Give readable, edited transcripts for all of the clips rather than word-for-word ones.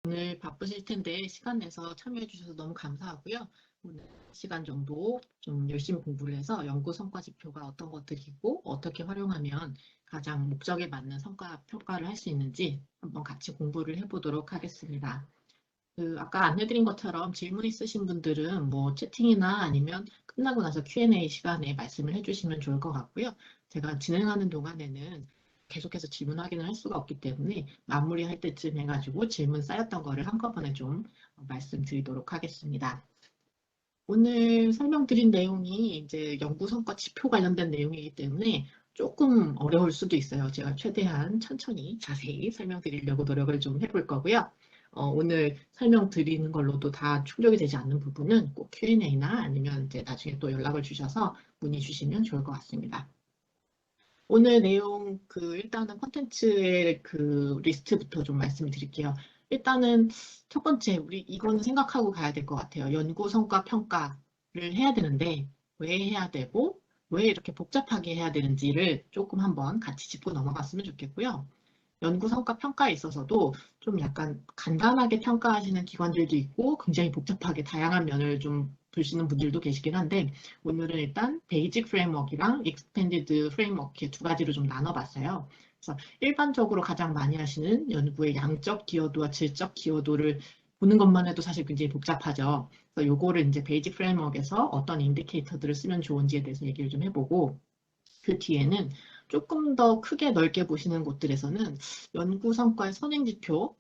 오늘 바쁘실 텐데 시간 내서 참여해 주셔서 너무 감사하고요. 오늘 시간 정도 좀 열심히 공부를 해서 연구 성과 지표가 어떤 것들이고 어떻게 활용하면 가장 목적에 맞는 성과 평가를 할 수 있는지 한번 같이 공부를 해보도록 하겠습니다. 아까 안내드린 것처럼 질문 있으신 분들은 뭐 채팅이나 아니면 끝나고 나서 Q&A 시간에 말씀을 해주시면 좋을 것 같고요. 제가 진행하는 동안에는 계속해서 질문 확인을 할 수가 없기 때문에 마무리할 때쯤 해가지고 질문 쌓였던 거를 한꺼번에 좀 말씀드리도록 하겠습니다. 오늘 설명드린 내용이 이제 연구 성과 지표 관련된 내용이기 때문에 조금 어려울 수도 있어요. 제가 최대한 천천히 자세히 설명드리려고 노력을 좀 해볼 거고요. 오늘 설명드리는 걸로도 다 충족이 되지 않는 부분은 꼭 Q&A나 아니면 이제 나중에 또 연락을 주셔서 문의 주시면 좋을 것 같습니다. 오늘 내용 일단은 콘텐츠의 리스트부터 좀 말씀드릴게요. 일단은 첫 번째, 우리 이거는 생각하고 가야 될 것 같아요. 연구 성과 평가를 해야 되는데 왜 해야 되고 왜 이렇게 복잡하게 해야 되는지를 조금 한번 같이 짚고 넘어갔으면 좋겠고요. 연구 성과 평가에 있어서도 좀 약간 간단하게 평가하시는 기관들도 있고 굉장히 복잡하게 다양한 면을 좀 보시는 분들도 계시긴 한데 오늘은 일단 베이직 프레임워크랑 익스펜디드 프레임워크 두 가지로 좀 나눠봤어요. 그래서 일반적으로 가장 많이 하시는 연구의 양적 기여도와 질적 기여도를 보는 것만 해도 사실 굉장히 복잡하죠. 그래서 요거를 이제 베이직 프레임워크에서 어떤 인디케이터들을 쓰면 좋은지에 대해서 얘기를 좀 해보고 그 뒤에는 조금 더 크게 넓게 보시는 곳들에서는 연구 성과의 선행지표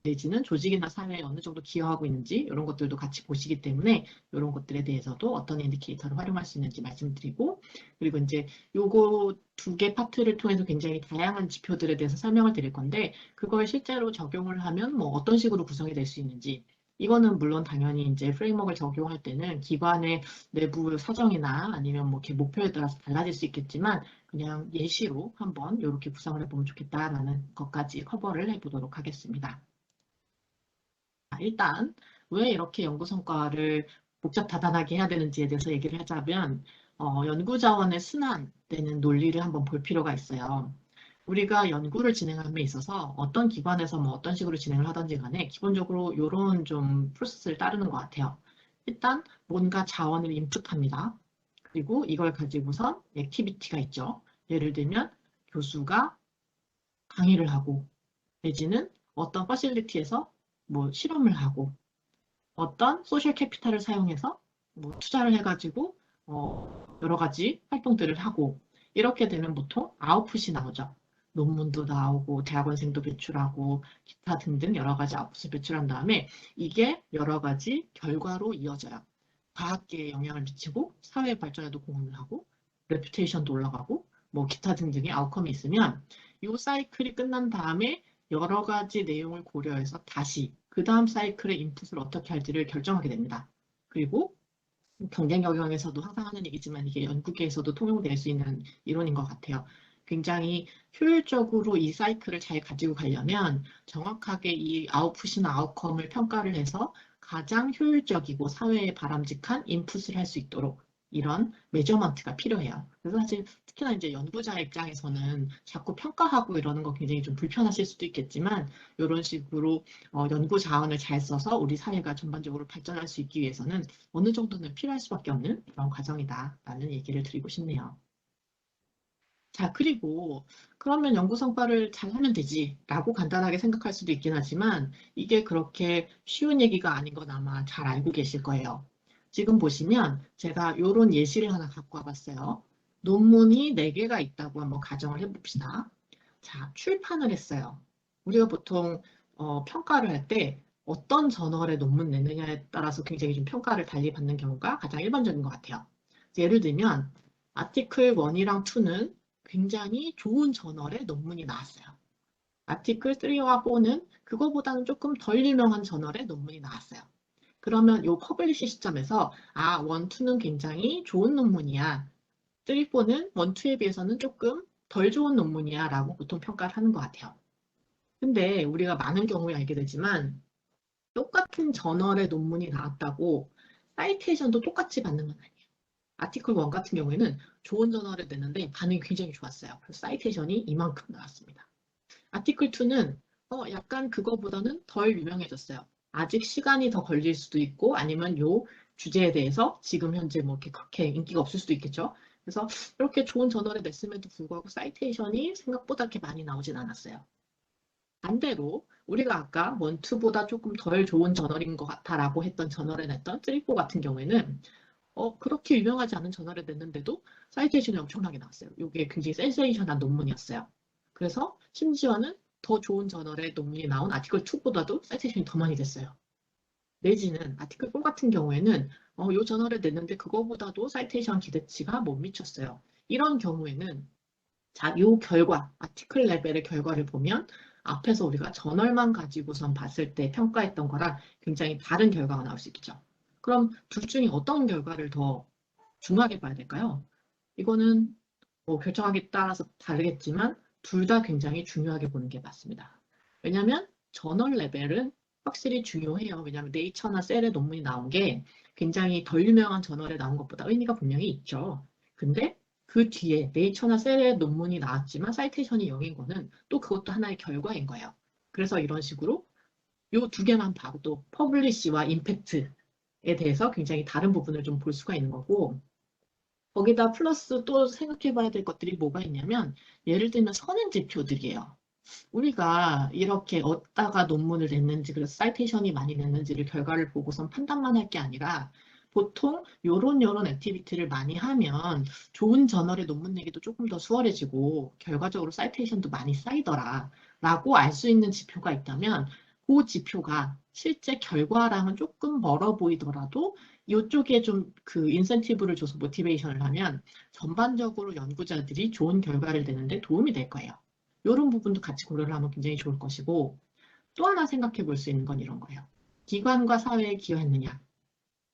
내지는 조직이나 사회에 어느 정도 기여하고 있는지 이런 것들도 같이 보시기 때문에 이런 것들에 대해서도 어떤 인디케이터를 활용할 수 있는지 말씀드리고 그리고 이제 요거 두 개 파트를 통해서 굉장히 다양한 지표들에 대해서 설명을 드릴 건데 그걸 실제로 적용을 하면 뭐 어떤 식으로 구성이 될 수 있는지 이거는 물론 당연히 이제 프레임워크를 적용할 때는 기관의 내부 사정이나 아니면 뭐 이렇게 목표에 따라서 달라질 수 있겠지만 그냥 예시로 한번 이렇게 구성을 해보면 좋겠다라는 것까지 커버를 해보도록 하겠습니다. 일단 왜 이렇게 연구 성과를 복잡다단하게 해야 되는지에 대해서 얘기를 하자면 연구 자원의 순환되는 논리를 한번 볼 필요가 있어요. 우리가 연구를 진행함에 있어서 어떤 기관에서 뭐 어떤 식으로 진행을 하든지 간에 기본적으로 이런 좀 프로세스를 따르는 것 같아요. 일단 뭔가 자원을 인풋합니다. 그리고 이걸 가지고선 액티비티가 있죠. 예를 들면 교수가 강의를 하고 내지는 어떤 퍼실리티에서 뭐 실험을 하고 어떤 소셜 캐피탈을 사용해서 뭐 투자를 해가지고 여러 가지 활동들을 하고 이렇게 되면 보통 아웃풋이 나오죠. 논문도 나오고 대학원생도 배출하고 기타 등등 여러 가지 아웃풋을 배출한 다음에 이게 여러 가지 결과로 이어져요. 과학계에 영향을 미치고 사회 발전에도 공헌을 하고 레퓨테이션도 올라가고 뭐 기타 등등의 아웃컴이 있으면 이 사이클이 끝난 다음에 여러 가지 내용을 고려해서 다시 그 다음 사이클의 인풋을 어떻게 할지를 결정하게 됩니다. 그리고 경쟁 경영에서도 항상 하는 얘기지만 이게 연구계에서도 통용될 수 있는 이론인 것 같아요. 굉장히 효율적으로 이 사이클을 잘 가지고 가려면 정확하게 이 아웃풋이나 아웃컴을 평가를 해서 가장 효율적이고 사회에 바람직한 인풋을 할 수 있도록 이런 메저먼트가 필요해요. 그래서 사실 특히나 이제 연구자 입장에서는 자꾸 평가하고 이러는 거 굉장히 좀 불편하실 수도 있겠지만 이런 식으로 연구 자원을 잘 써서 우리 사회가 전반적으로 발전할 수 있기 위해서는 어느 정도는 필요할 수밖에 없는 그런 과정이다라는 얘기를 드리고 싶네요. 자, 그리고 그러면 연구 성과를 잘 하면 되지라고 간단하게 생각할 수도 있긴 하지만 이게 그렇게 쉬운 얘기가 아닌 건 아마 잘 알고 계실 거예요. 지금 보시면 제가 이런 예시를 하나 갖고 와봤어요. 논문이 4개가 있다고 한번 가정을 해봅시다. 자, 출판을 했어요. 우리가 보통 평가를 할 때 어떤 저널에 논문 내느냐에 따라서 굉장히 좀 평가를 달리 받는 경우가 가장 일반적인 것 같아요. 예를 들면 아티클 1이랑 2는 굉장히 좋은 저널에 논문이 나왔어요. 아티클 3와 4는 그거보다는 조금 덜 유명한 저널에 논문이 나왔어요. 그러면 이 퍼블리시 시점에서 1, 2는 굉장히 좋은 논문이야. 3, 4는 1, 2에 비해서는 조금 덜 좋은 논문이야 라고 보통 평가를 하는 것 같아요. 근데 우리가 많은 경우에 알게 되지만 똑같은 저널의 논문이 나왔다고 사이테이션도 똑같이 받는 건 아니에요. 아티클 1 같은 경우에는 좋은 저널에 냈는데 반응이 굉장히 좋았어요. 그래서 사이테이션이 이만큼 나왔습니다. 아티클 2는 약간 그거보다는 덜 유명해졌어요. 아직 시간이 더 걸릴 수도 있고 아니면 요 주제에 대해서 지금 현재 뭐 이렇게 그렇게 인기가 없을 수도 있겠죠. 그래서 이렇게 좋은 저널에 냈음에도 불구하고 사이테이션이 생각보다 그렇게 많이 나오진 않았어요. 반대로 우리가 아까 원투보다 조금 덜 좋은 저널인 것 같다라고 했던 저널에 냈던 쓰리포 같은 경우에는 그렇게 유명하지 않은 저널에 냈는데도 사이테이션이 엄청나게 나왔어요. 이게 굉장히 센세이션한 논문이었어요. 그래서 심지어는 더 좋은 저널에 논문이 나온 아티클 2보다도 사이테이션이 더 많이 됐어요. 내지는 아티클 4 같은 경우에는 이 저널에 냈는데 그거보다도 사이테이션 기대치가 못 미쳤어요. 이런 경우에는 자, 요 결과, 아티클 레벨의 결과를 보면 앞에서 우리가 저널만 가지고선 봤을 때 평가했던 거랑 굉장히 다른 결과가 나올 수 있겠죠. 그럼 둘 중에 어떤 결과를 더 중요하게 봐야 될까요? 이거는 뭐 결정하기에 따라서 다르겠지만 둘 다 굉장히 중요하게 보는 게 맞습니다. 왜냐하면 저널 레벨은 확실히 중요해요. 왜냐하면 네이처나 셀의 논문이 나온 게 굉장히 덜 유명한 저널에 나온 것보다 의미가 분명히 있죠. 근데 그 뒤에 네이처나 셀의 논문이 나왔지만 사이테이션이 0인 거는 또 그것도 하나의 결과인 거예요. 그래서 이런 식으로 이 두 개만 봐도 또 퍼블리시와 임팩트에 대해서 굉장히 다른 부분을 좀 볼 수가 있는 거고 거기다 플러스 또 생각해 봐야 될 것들이 뭐가 있냐면 예를 들면 선행 지표들이에요. 우리가 이렇게 어디다가 논문을 냈는지 그래서 사이테이션이 많이 냈는지를 결과를 보고선 판단만 할 게 아니라 보통 요런 액티비티를 많이 하면 좋은 저널에 논문 내기도 조금 더 수월해지고 결과적으로 사이테이션도 많이 쌓이더라 라고 알 수 있는 지표가 있다면 그 지표가 실제 결과랑은 조금 멀어 보이더라도 이쪽에 좀 그 인센티브를 줘서 모티베이션을 하면 전반적으로 연구자들이 좋은 결과를 내는데 도움이 될 거예요. 이런 부분도 같이 고려를 하면 굉장히 좋을 것이고 또 하나 생각해 볼 수 있는 건 이런 거예요. 기관과 사회에 기여했느냐.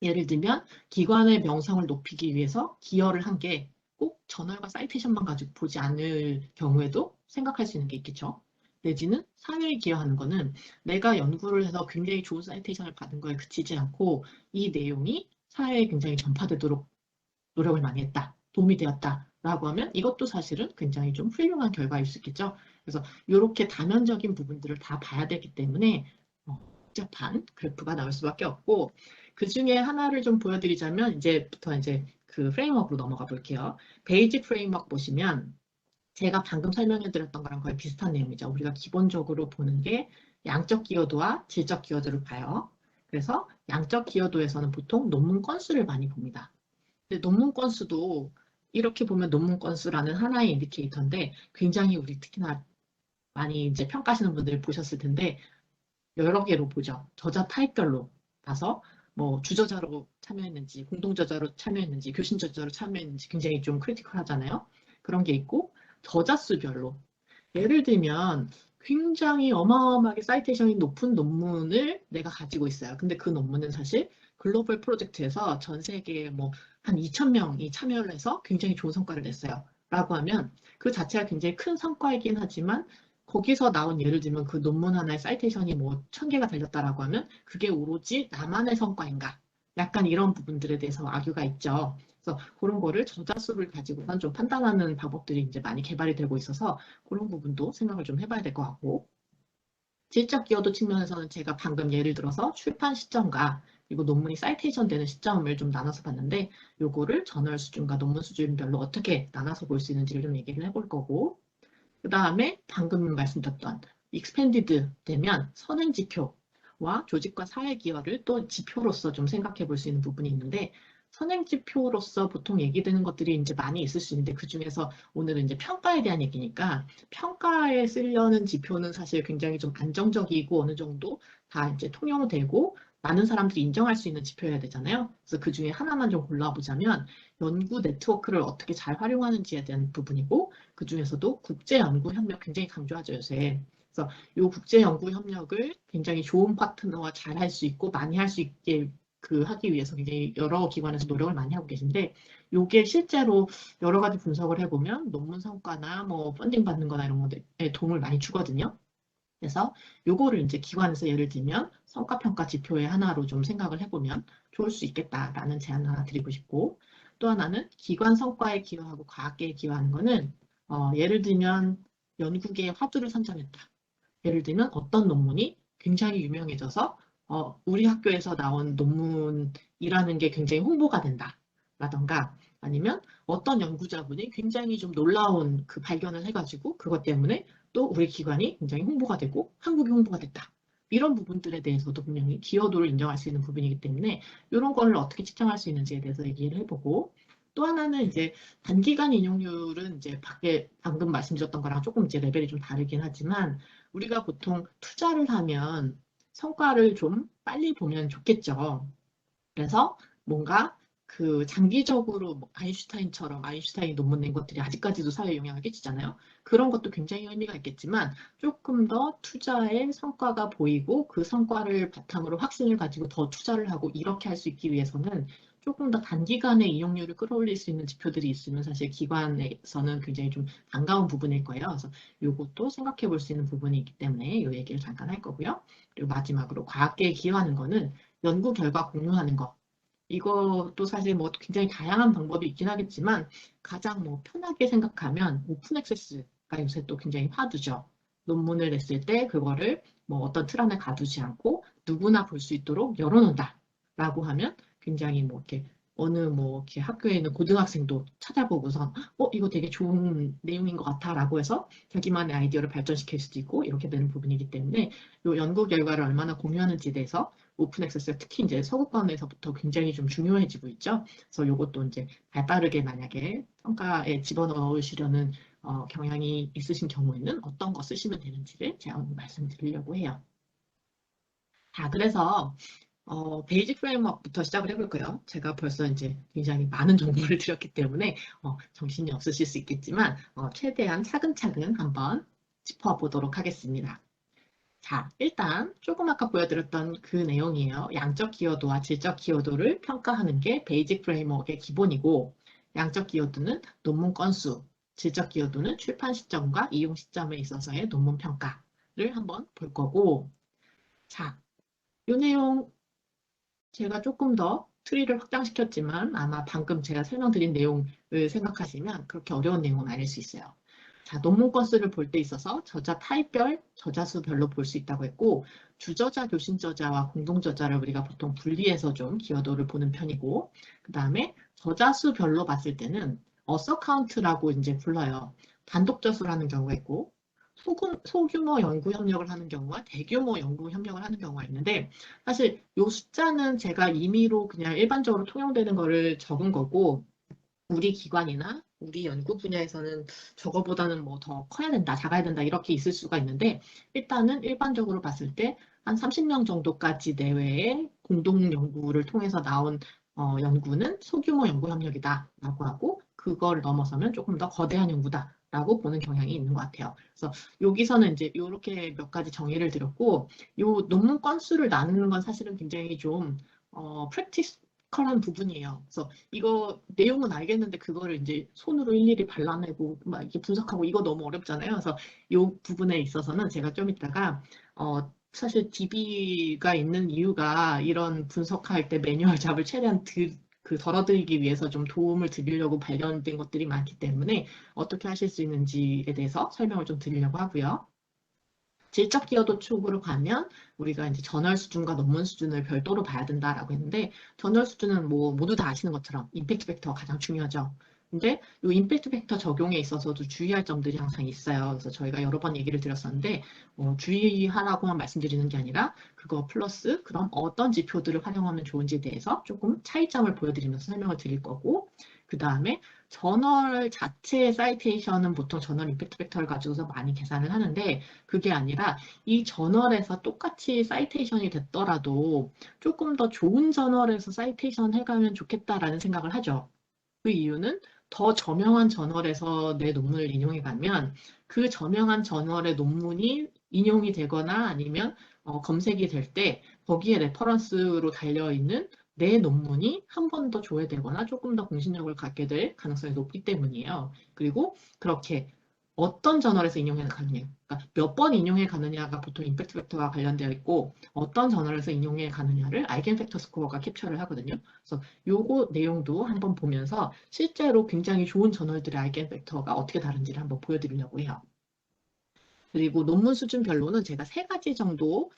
예를 들면 기관의 명성을 높이기 위해서 기여를 한 게 꼭 저널과 사이테이션만 가지고 보지 않을 경우에도 생각할 수 있는 게 있겠죠. 내지는 사회에 기여하는 거는 내가 연구를 해서 굉장히 좋은 사이테이션을 받은 거에 그치지 않고 이 내용이 사회에 굉장히 전파되도록 노력을 많이 했다. 도움이 되었다. 라고 하면 이것도 사실은 굉장히 좀 훌륭한 결과일 수 있겠죠. 그래서 이렇게 다면적인 부분들을 다 봐야 되기 때문에 복잡한 그래프가 나올 수밖에 없고 그 중에 하나를 좀 보여드리자면 이제부터 이제 그 프레임워크로 넘어가 볼게요. 베이직 프레임워크 보시면 제가 방금 설명해 드렸던 거랑 거의 비슷한 내용이죠. 우리가 기본적으로 보는 게 양적 기여도와 질적 기여도를 봐요. 그래서 양적 기여도에서는 보통 논문 건수를 많이 봅니다. 근데 논문 건수도 이렇게 보면 논문 건수라는 하나의 인디케이터인데 굉장히 우리 특히나 많이 이제 평가하시는 분들이 보셨을 텐데 여러 개로 보죠. 저자 타입별로 봐서 뭐 주저자로 참여했는지, 공동저자로 참여했는지, 교신 저자로 참여했는지 굉장히 좀 크리티컬하잖아요. 그런 게 있고 저자 수별로 예를 들면 굉장히 어마어마하게 사이테이션이 높은 논문을 내가 가지고 있어요. 근데 그 논문은 사실 글로벌 프로젝트에서 전 세계에 뭐 한 2,000명이 참여를 해서 굉장히 좋은 성과를 냈어요. 라고 하면 그 자체가 굉장히 큰 성과이긴 하지만 거기서 나온 예를 들면 그 논문 하나에 사이테이션이 뭐 1,000개가 달렸다라고 하면 그게 오로지 나만의 성과인가? 약간 이런 부분들에 대해서 악유가 있죠. 그래서 그런 거를 저자 수를 가지고선 좀 판단하는 방법들이 이제 많이 개발이 되고 있어서 그런 부분도 생각을 좀 해봐야 될 것 같고 질적 기여도 측면에서는 제가 방금 예를 들어서 출판 시점과 그리고 논문이 사이테이션 되는 시점을 좀 나눠서 봤는데 요거를 저널 수준과 논문 수준별로 어떻게 나눠서 볼 수 있는지를 좀 얘기를 해볼 거고 그 다음에 방금 말씀드렸던 익스펜디드 되면 선행 지표와 조직과 사회 기여를 또 지표로서 좀 생각해 볼 수 있는 부분이 있는데 선행 지표로서 보통 얘기되는 것들이 이제 많이 있을 수 있는데 그 중에서 오늘은 이제 평가에 대한 얘기니까 평가에 쓰려는 지표는 사실 굉장히 좀 안정적이고 어느 정도 다 이제 통용되고 많은 사람들이 인정할 수 있는 지표여야 되잖아요. 그래서 그 중에 하나만 좀 골라보자면 연구 네트워크를 어떻게 잘 활용하는지에 대한 부분이고 그 중에서도 국제연구협력 굉장히 강조하죠, 요새. 그래서 이 국제연구협력을 굉장히 좋은 파트너와 잘 할 수 있고 많이 할 수 있게 하기 위해서 굉장히 여러 기관에서 노력을 많이 하고 계신데 이게 실제로 여러 가지 분석을 해보면 논문 성과나 뭐 펀딩 받는 거나 이런 것에 도움을 많이 주거든요. 그래서 요거를 이제 기관에서 예를 들면 성과평가 지표의 하나로 좀 생각을 해보면 좋을 수 있겠다라는 제안을 하나 드리고 싶고 또 하나는 기관 성과에 기여하고 과학계에 기여하는 거는 예를 들면 연구계의 화두를 선정했다. 예를 들면 어떤 논문이 굉장히 유명해져서 우리 학교에서 나온 논문이라는 게 굉장히 홍보가 된다. 라던가 아니면 어떤 연구자분이 굉장히 좀 놀라운 그 발견을 해가지고 그것 때문에 또 우리 기관이 굉장히 홍보가 되고 한국이 홍보가 됐다. 이런 부분들에 대해서도 분명히 기여도를 인정할 수 있는 부분이기 때문에 이런 거를 어떻게 측정할 수 있는지에 대해서 얘기를 해보고 또 하나는 이제 단기간 인용률은 이제 밖에 방금 말씀드렸던 거랑 조금 이제 레벨이 좀 다르긴 하지만 우리가 보통 투자를 하면 성과를 좀 빨리 보면 좋겠죠. 그래서 뭔가 그 장기적으로 뭐 아인슈타인처럼 아인슈타인 논문 낸 것들이 아직까지도 사회에 영향을 끼치잖아요. 그런 것도 굉장히 의미가 있겠지만 조금 더 투자의 성과가 보이고 그 성과를 바탕으로 확신을 가지고 더 투자를 하고 이렇게 할 수 있기 위해서는 조금 더 단기간에 이용률을 끌어올릴 수 있는 지표들이 있으면 사실 기관에서는 굉장히 좀 반가운 부분일 거예요. 그래서 이것도 생각해 볼 수 있는 부분이 있기 때문에 이 얘기를 잠깐 할 거고요. 그리고 마지막으로 과학계에 기여하는 거는 연구 결과 공유하는 거. 이것도 사실 뭐 굉장히 다양한 방법이 있긴 하겠지만 가장 뭐 편하게 생각하면 오픈 액세스가 요새 또 굉장히 화두죠. 논문을 냈을 때 그거를 뭐 어떤 틀 안에 가두지 않고 누구나 볼 수 있도록 열어놓는다라고 하면 굉장히 뭐 이렇게 어느 뭐 이렇게 학교에 있는 고등학생도 찾아보고서 이거 되게 좋은 내용인 것 같아라고 해서 자기만의 아이디어를 발전시킬 수도 있고 이렇게 되는 부분이기 때문에 이 연구 결과를 얼마나 공유하는지에 대해서 오픈 액세스가 특히 이제 서구권에서부터 굉장히 좀 중요해지고 있죠. 그래서 이것도 이제 발빠르게 만약에 평가에 집어넣으시려는 경향이 있으신 경우에는 어떤 거 쓰시면 되는지를 제가 오늘 말씀드리려고 해요. 자, 그래서 베이직 프레임워크부터 시작을 해볼까요? 제가 벌써 이제 굉장히 많은 정보를 드렸기 때문에 정신이 없으실 수 있겠지만 최대한 차근차근 한번 짚어보도록 하겠습니다. 자, 일단 조금 아까 보여드렸던 그 내용이에요. 양적 기여도와 질적 기여도를 평가하는 게 베이직 프레임워크의 기본이고 양적 기여도는 논문 건수, 질적 기여도는 출판 시점과 이용 시점에 있어서의 논문 평가를 한번 볼 거고 자, 이 내용 제가 조금 더 트리를 확장시켰지만 아마 방금 제가 설명드린 내용을 생각하시면 그렇게 어려운 내용은 아닐 수 있어요. 자, 논문 건수를 볼 때 있어서 저자 타입별, 저자 수별로 볼 수 있다고 했고 주저자, 교신 저자와 공동 저자를 우리가 보통 분리해서 좀 기여도를 보는 편이고 그 다음에 저자 수별로 봤을 때는 어서 카운트라고 이제 불러요. 단독 저수라는 경우가 있고 소규모 연구 협력을 하는 경우와 대규모 연구 협력을 하는 경우가 있는데 사실 이 숫자는 제가 임의로 그냥 일반적으로 통용되는 거를 적은 거고 우리 기관이나 우리 연구 분야에서는 저거보다는 뭐 더 커야 된다, 작아야 된다 이렇게 있을 수가 있는데 일단은 일반적으로 봤을 때 한 30명 정도까지 내외의 공동 연구를 통해서 나온 연구는 소규모 연구 협력이다라고 하고 그걸 넘어서면 조금 더 거대한 연구다라고 보는 경향이 있는 것 같아요. 그래서 여기서는 이제 이렇게 몇 가지 정의를 드렸고 이 논문 건수를 나누는 건 사실은 굉장히 좀 프랙티컬한 부분이에요. 그래서 이거 내용은 알겠는데 그거를 이제 손으로 일일이 발라내고 막 이렇게 분석하고 이거 너무 어렵잖아요. 그래서 이 부분에 있어서는 제가 좀 이따가 사실 DB가 있는 이유가 이런 분석할 때 매뉴얼 잡을 최대한 덜어드리기 위해서 좀 도움을 드리려고 발견된 것들이 많기 때문에 어떻게 하실 수 있는지에 대해서 설명을 좀 드리려고 하고요. 질적 기여도 쪽으로 가면 우리가 이제 저널 수준과 논문 수준을 별도로 봐야 된다라고 했는데 저널 수준은 뭐 모두 다 아시는 것처럼 임팩트 팩터가 가장 중요하죠. 근데 이 임팩트 팩터 적용에 있어서도 주의할 점들이 항상 있어요. 그래서 저희가 여러 번 얘기를 드렸었는데 주의하라고만 말씀드리는 게 아니라 그거 플러스 그럼 어떤 지표들을 활용하면 좋은지에 대해서 조금 차이점을 보여드리면서 설명을 드릴 거고 그 다음에 저널 자체의 사이테이션은 보통 저널 임팩트 팩터를 가지고서 많이 계산을 하는데 그게 아니라 이 저널에서 똑같이 사이테이션이 됐더라도 조금 더 좋은 저널에서 사이테이션 해가면 좋겠다라는 생각을 하죠. 그 이유는 더 저명한 저널에서 내 논문을 인용해 가면 그 저명한 저널의 논문이 인용이 되거나 아니면 검색이 될 때 거기에 레퍼런스로 달려있는 내 논문이 한 번 더 조회되거나 조금 더 공신력을 갖게 될 가능성이 높기 때문이에요. 그리고 그렇게 어떤 저널에서 인용해 가느냐, 그러니까 몇 번 인용해 가느냐가 보통 임팩트 팩터와 관련되어 있고 어떤 저널에서 인용해 가느냐를 아이겐 팩터 스코어가 캡처를 하거든요. 그래서 요거 내용도 한번 보면서 실제로 굉장히 좋은 저널들의 아이겐 팩터가 어떻게 다른지를 한번 보여드리려고 해요. 그리고 논문 수준별로는 제가 세 가지 정도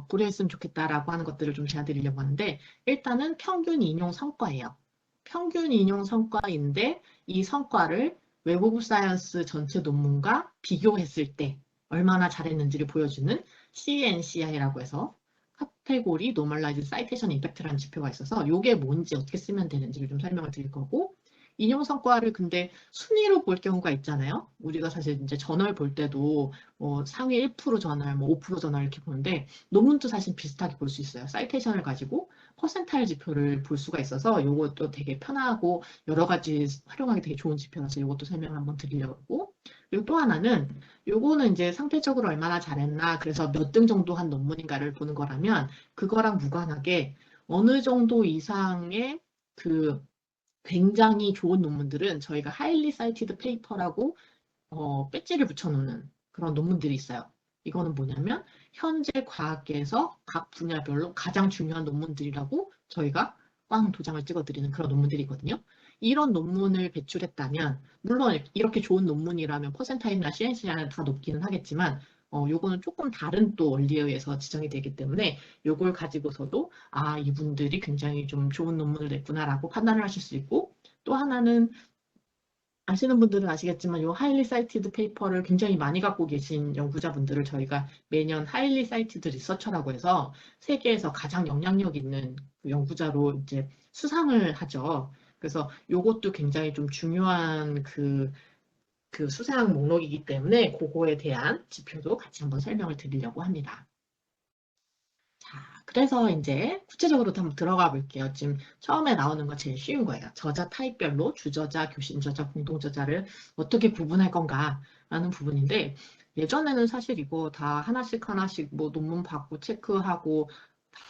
고려했으면 좋겠다라고 하는 것들을 좀 제안드리려고 하는데, 일단은 평균 인용 성과예요. 평균 인용 성과인데 이 성과를 웹 오브 사이언스 전체 논문과 비교했을 때 얼마나 잘했는지를 보여주는 CNCI라고 해서 카테고리 노멀라이즈 사이테이션 임팩트라는 지표가 있어서 이게 뭔지 어떻게 쓰면 되는지를 좀 설명을 드릴 거고, 인용 성과를 근데 순위로 볼 경우가 있잖아요. 우리가 사실 이제 저널 볼 때도 뭐 상위 1% 저널, 뭐 5% 저널 이렇게 보는데 논문도 사실 비슷하게 볼 수 있어요. 사이테이션을 가지고 퍼센타일 지표를 볼 수가 있어서 이것도 되게 편하고 여러 가지 활용하기 되게 좋은 지표라서 이것도 설명을 한번 드리려고. 그리고 또 하나는 요거는 이제 상대적으로 얼마나 잘했나, 그래서 몇 등 정도 한 논문인가를 보는 거라면 그거랑 무관하게 어느 정도 이상의 그 굉장히 좋은 논문들은 저희가 하일리 사이티드 페이퍼라고 배지를 붙여놓는 그런 논문들이 있어요. 이거는 뭐냐면 현재 과학계에서 각 분야별로 가장 중요한 논문들이라고 저희가 꽝 도장을 찍어드리는 그런 논문들이 있거든요. 이런 논문을 배출했다면, 물론 이렇게 좋은 논문이라면 퍼센타일이나 CNC는 다 높기는 하겠지만 요거는 조금 다른 또 원리에 의해서 지정이 되기 때문에 요걸 가지고서도 이분들이 굉장히 좀 좋은 논문을 냈구나라고 판단을 하실 수 있고, 또 하나는 아시는 분들은 아시겠지만 이 하일리 사이티드 페이퍼를 굉장히 많이 갖고 계신 연구자분들을 저희가 매년 하일리 사이티드 리서처라고 해서 세계에서 가장 영향력 있는 그 연구자로 이제 수상을 하죠. 그래서 이것도 굉장히 좀 중요한 그 수상 목록이기 때문에 그거에 대한 지표도 같이 한번 설명을 드리려고 합니다. 자, 그래서 이제 구체적으로 한번 들어가 볼게요. 지금 처음에 나오는 거 제일 쉬운 거예요. 저자 타입별로 주저자, 교신저자, 공동저자를 어떻게 구분할 건가라는 부분인데, 예전에는 사실 이거 다 하나씩 하나씩 뭐 논문 받고 체크하고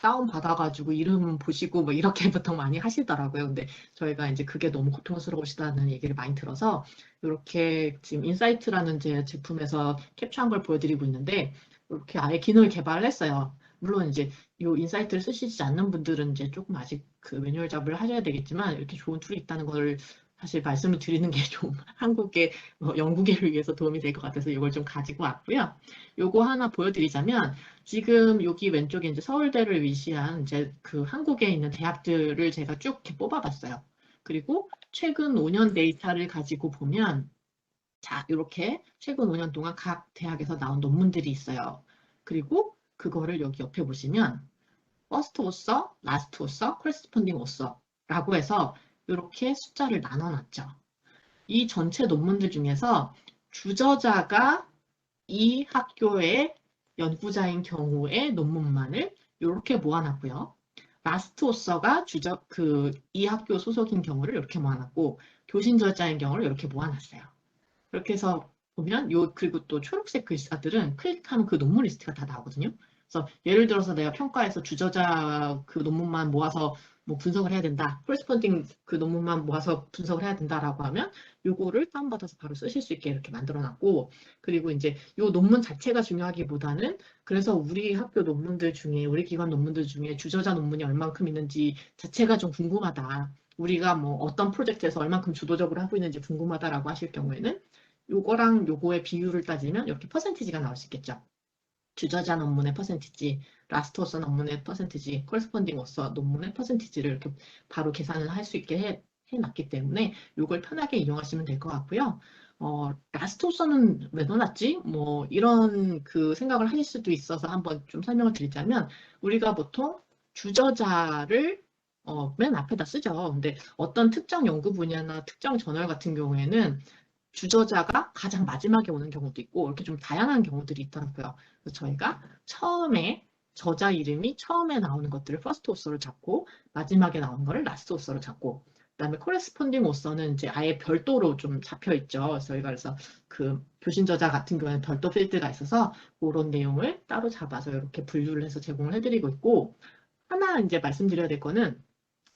다운 받아가지고 이름 보시고 뭐 이렇게 보통 많이 하시더라고요. 근데 저희가 이제 그게 너무 고통스러우시다는 얘기를 많이 들어서 이렇게 지금 인사이트라는 제 제품에서 캡처한 걸 보여드리고 있는데, 이렇게 아예 기능을 개발을 했어요. 물론 이제 이 인사이트를 쓰시지 않는 분들은 이제 조금 아직 그 매뉴얼 작업을 하셔야 되겠지만, 이렇게 좋은 툴이 있다는 걸 사실 말씀을 드리는 게 좀 한국의 연구계를 위해서 도움이 될 것 같아서 이걸 좀 가지고 왔고요. 요거 하나 보여드리자면, 지금 여기 왼쪽에 이제 서울대를 위시한 이제 그 한국에 있는 대학들을 제가 쭉 이렇게 뽑아봤어요. 그리고 최근 5년 데이터를 가지고 보면, 자, 이렇게 최근 5년 동안 각 대학에서 나온 논문들이 있어요. 그리고 그거를 여기 옆에 보시면 퍼스트 오서, 라스트 오서, 코레스폰딩 오서라고 해서 이렇게 숫자를 나눠놨죠. 이 전체 논문들 중에서 주저자가 이 학교의 연구자인 경우의 논문만을 이렇게 모아놨고요. 라스트 오서가 이 학교 소속인 경우를 이렇게 모아놨고, 교신 저자인 경우를 이렇게 모아놨어요. 그렇게 해서 보면 그리고 또 초록색 글자들은 클릭하면 그 논문 리스트가 다 나오거든요. 그래서 예를 들어서 내가 평가에서 주저자 그 논문만 모아서 뭐 분석을 해야 된다, 코레스폰딩 그 논문만 모아서 분석을 해야 된다라고 하면 요거를 다운받아서 바로 쓰실 수 있게 이렇게 만들어놨고, 그리고 이제 요 논문 자체가 중요하기보다는, 그래서 우리 학교 논문들 중에, 우리 기관 논문들 중에 주저자 논문이 얼만큼 있는지 자체가 좀 궁금하다, 우리가 뭐 어떤 프로젝트에서 얼만큼 주도적으로 하고 있는지 궁금하다라고 하실 경우에는 요거랑 요거의 비율을 따지면 이렇게 퍼센티지가 나올 수 있겠죠. 주저자 논문의 퍼센티지, 라스트 오서 논문의 퍼센티지, 코레스폰딩 오서 논문의 퍼센티지를 이렇게 바로 계산을 할 수 있게 해놨기 때문에 요걸 편하게 이용하시면 될 것 같고요. 라스트 오서는 왜 넣어놨지? 뭐 이런 그 생각을 하실 수도 있어서 한번 좀 설명을 드리자면, 우리가 보통 주저자를 맨 앞에다 쓰죠. 근데 어떤 특정 연구 분야나 특정 저널 같은 경우에는 주저자가 가장 마지막에 오는 경우도 있고 이렇게 좀 다양한 경우들이 있더라고요. 그래서 저희가 처음에 저자 이름이 처음에 나오는 것들을 퍼스트 오서로 잡고, 마지막에 나오는 거를 라스트 오서로 잡고, 그다음에 코레스폰딩 오서는 이제 아예 별도로 좀 잡혀 있죠. 저희가 그래서 그 교신 저자 같은 경우에는 별도 필드가 있어서 그런 내용을 따로 잡아서 이렇게 분류를 해서 제공을 해드리고 있고, 하나 이제 말씀드려야 될 거는,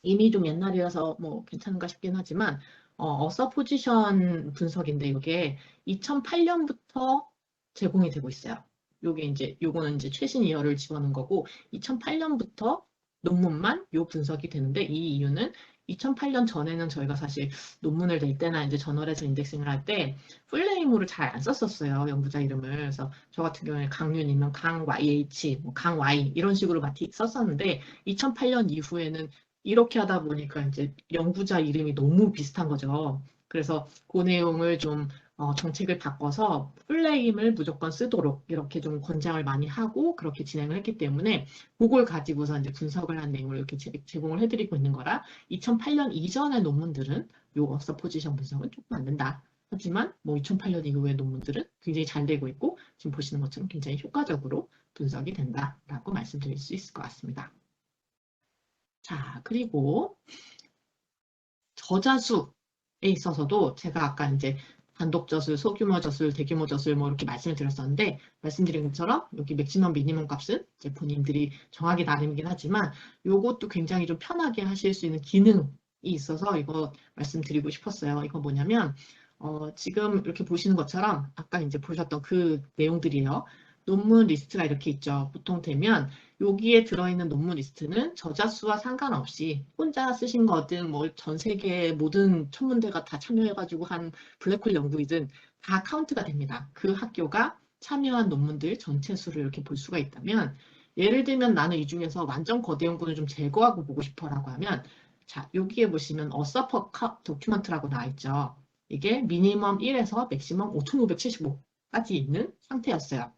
이미 좀 옛날이라서 뭐 괜찮은가 싶긴 하지만 어서 포지션 분석인데 이게 2008년부터 제공이 되고 있어요. 요거는 이제 최신 이어를 집어넣은 거고, 2008년부터 논문만 요 분석이 되는데 이 이유는 2008년 전에는 저희가 사실 논문을 낼 때나 이제 저널에서 인덱싱을 할 때 풀네임으로 잘 안 썼었어요. 연구자 이름을. 그래서 저 같은 경우에 강윤이면 강 YH, 뭐 강 Y 이런 식으로 많이 썼었는데 2008년 이후에는 이렇게 하다 보니까 이제 연구자 이름이 너무 비슷한 거죠. 그래서 그 내용을 좀 정책을 바꿔서 풀네임을 무조건 쓰도록 이렇게 좀 권장을 많이 하고 그렇게 진행을 했기 때문에 그걸 가지고서 이제 분석을 한 내용을 이렇게 제공을 해드리고 있는 거라 2008년 이전의 논문들은 요 어서 포지션 분석은 조금 안 된다. 하지만 뭐 2008년 이후의 논문들은 굉장히 잘 되고 있고 지금 보시는 것처럼 굉장히 효과적으로 분석이 된다라고 말씀드릴 수 있을 것 같습니다. 자, 그리고 저자수에 있어서도 제가 아까 이제 단독 저술, 소규모 저술, 대규모 저술 뭐 이렇게 말씀을 드렸었는데 말씀드린 것처럼 여기 맥시멈 미니멈 값은 이제 본인들이 정하기 나름이긴 하지만 이것도 굉장히 좀 편하게 하실 수 있는 기능이 있어서 이거 말씀드리고 싶었어요. 이거 뭐냐면 지금 이렇게 보시는 것처럼 아까 이제 보셨던 그 내용들이에요. 논문 리스트가 이렇게 있죠. 보통 되면 여기에 들어있는 논문 리스트는 저자 수와 상관없이 혼자 쓰신 거든 뭐 전 세계 모든 천문대가 다 참여해가지고 한 블랙홀 연구이든 다 카운트가 됩니다. 그 학교가 참여한 논문들 전체 수를 이렇게 볼 수가 있다면 예를 들면 나는 이 중에서 완전 거대 연구를 좀 제거하고 보고 싶어라고 하면 자 여기에 보시면 어서퍼 도큐먼트라고 나와 있죠. 이게 미니멈 1에서 맥시멈 5,575까지 있는 상태였어요.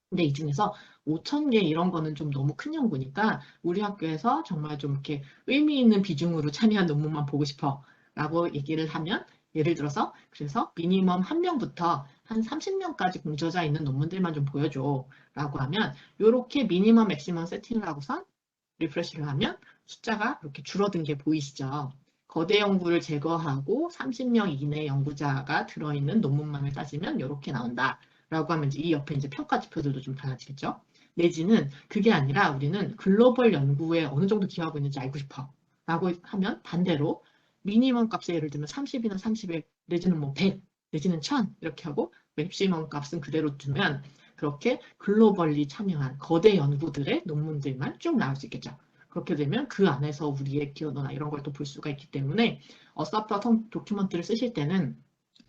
근데 이 중에서 5,000개 이런 거는 좀 너무 큰 연구니까 우리 학교에서 정말 좀 이렇게 의미 있는 비중으로 참여한 논문만 보고 싶어 라고 얘기를 하면 예를 들어서 그래서 미니멈 한 명부터 한 30명까지 공저자 있는 논문들만 좀 보여줘 라고 하면 이렇게 미니멈 맥시멈 세팅을 하고선 리프레시를 하면 숫자가 이렇게 줄어든 게 보이시죠? 거대 연구를 제거하고 30명 이내 연구자가 들어있는 논문만을 따지면 이렇게 나온다. 라고 하면 이 옆에 이제 평가 지표들도 좀 달라지겠죠. 내지는 그게 아니라 우리는 글로벌 연구에 어느 정도 기여하고 있는지 알고 싶어. 라고 하면 반대로 미니멈 값에 예를 들면 30이나 31 내지는 뭐 100 내지는 1000 이렇게 하고 맥시멈 값은 그대로 두면 그렇게 글로벌리 참여한 거대 연구들의 논문들만 쭉 나올 수 있겠죠. 그렇게 되면 그 안에서 우리의 기여도나 이런 걸 또 볼 수가 있기 때문에 서프라 도큐먼트를 쓰실 때는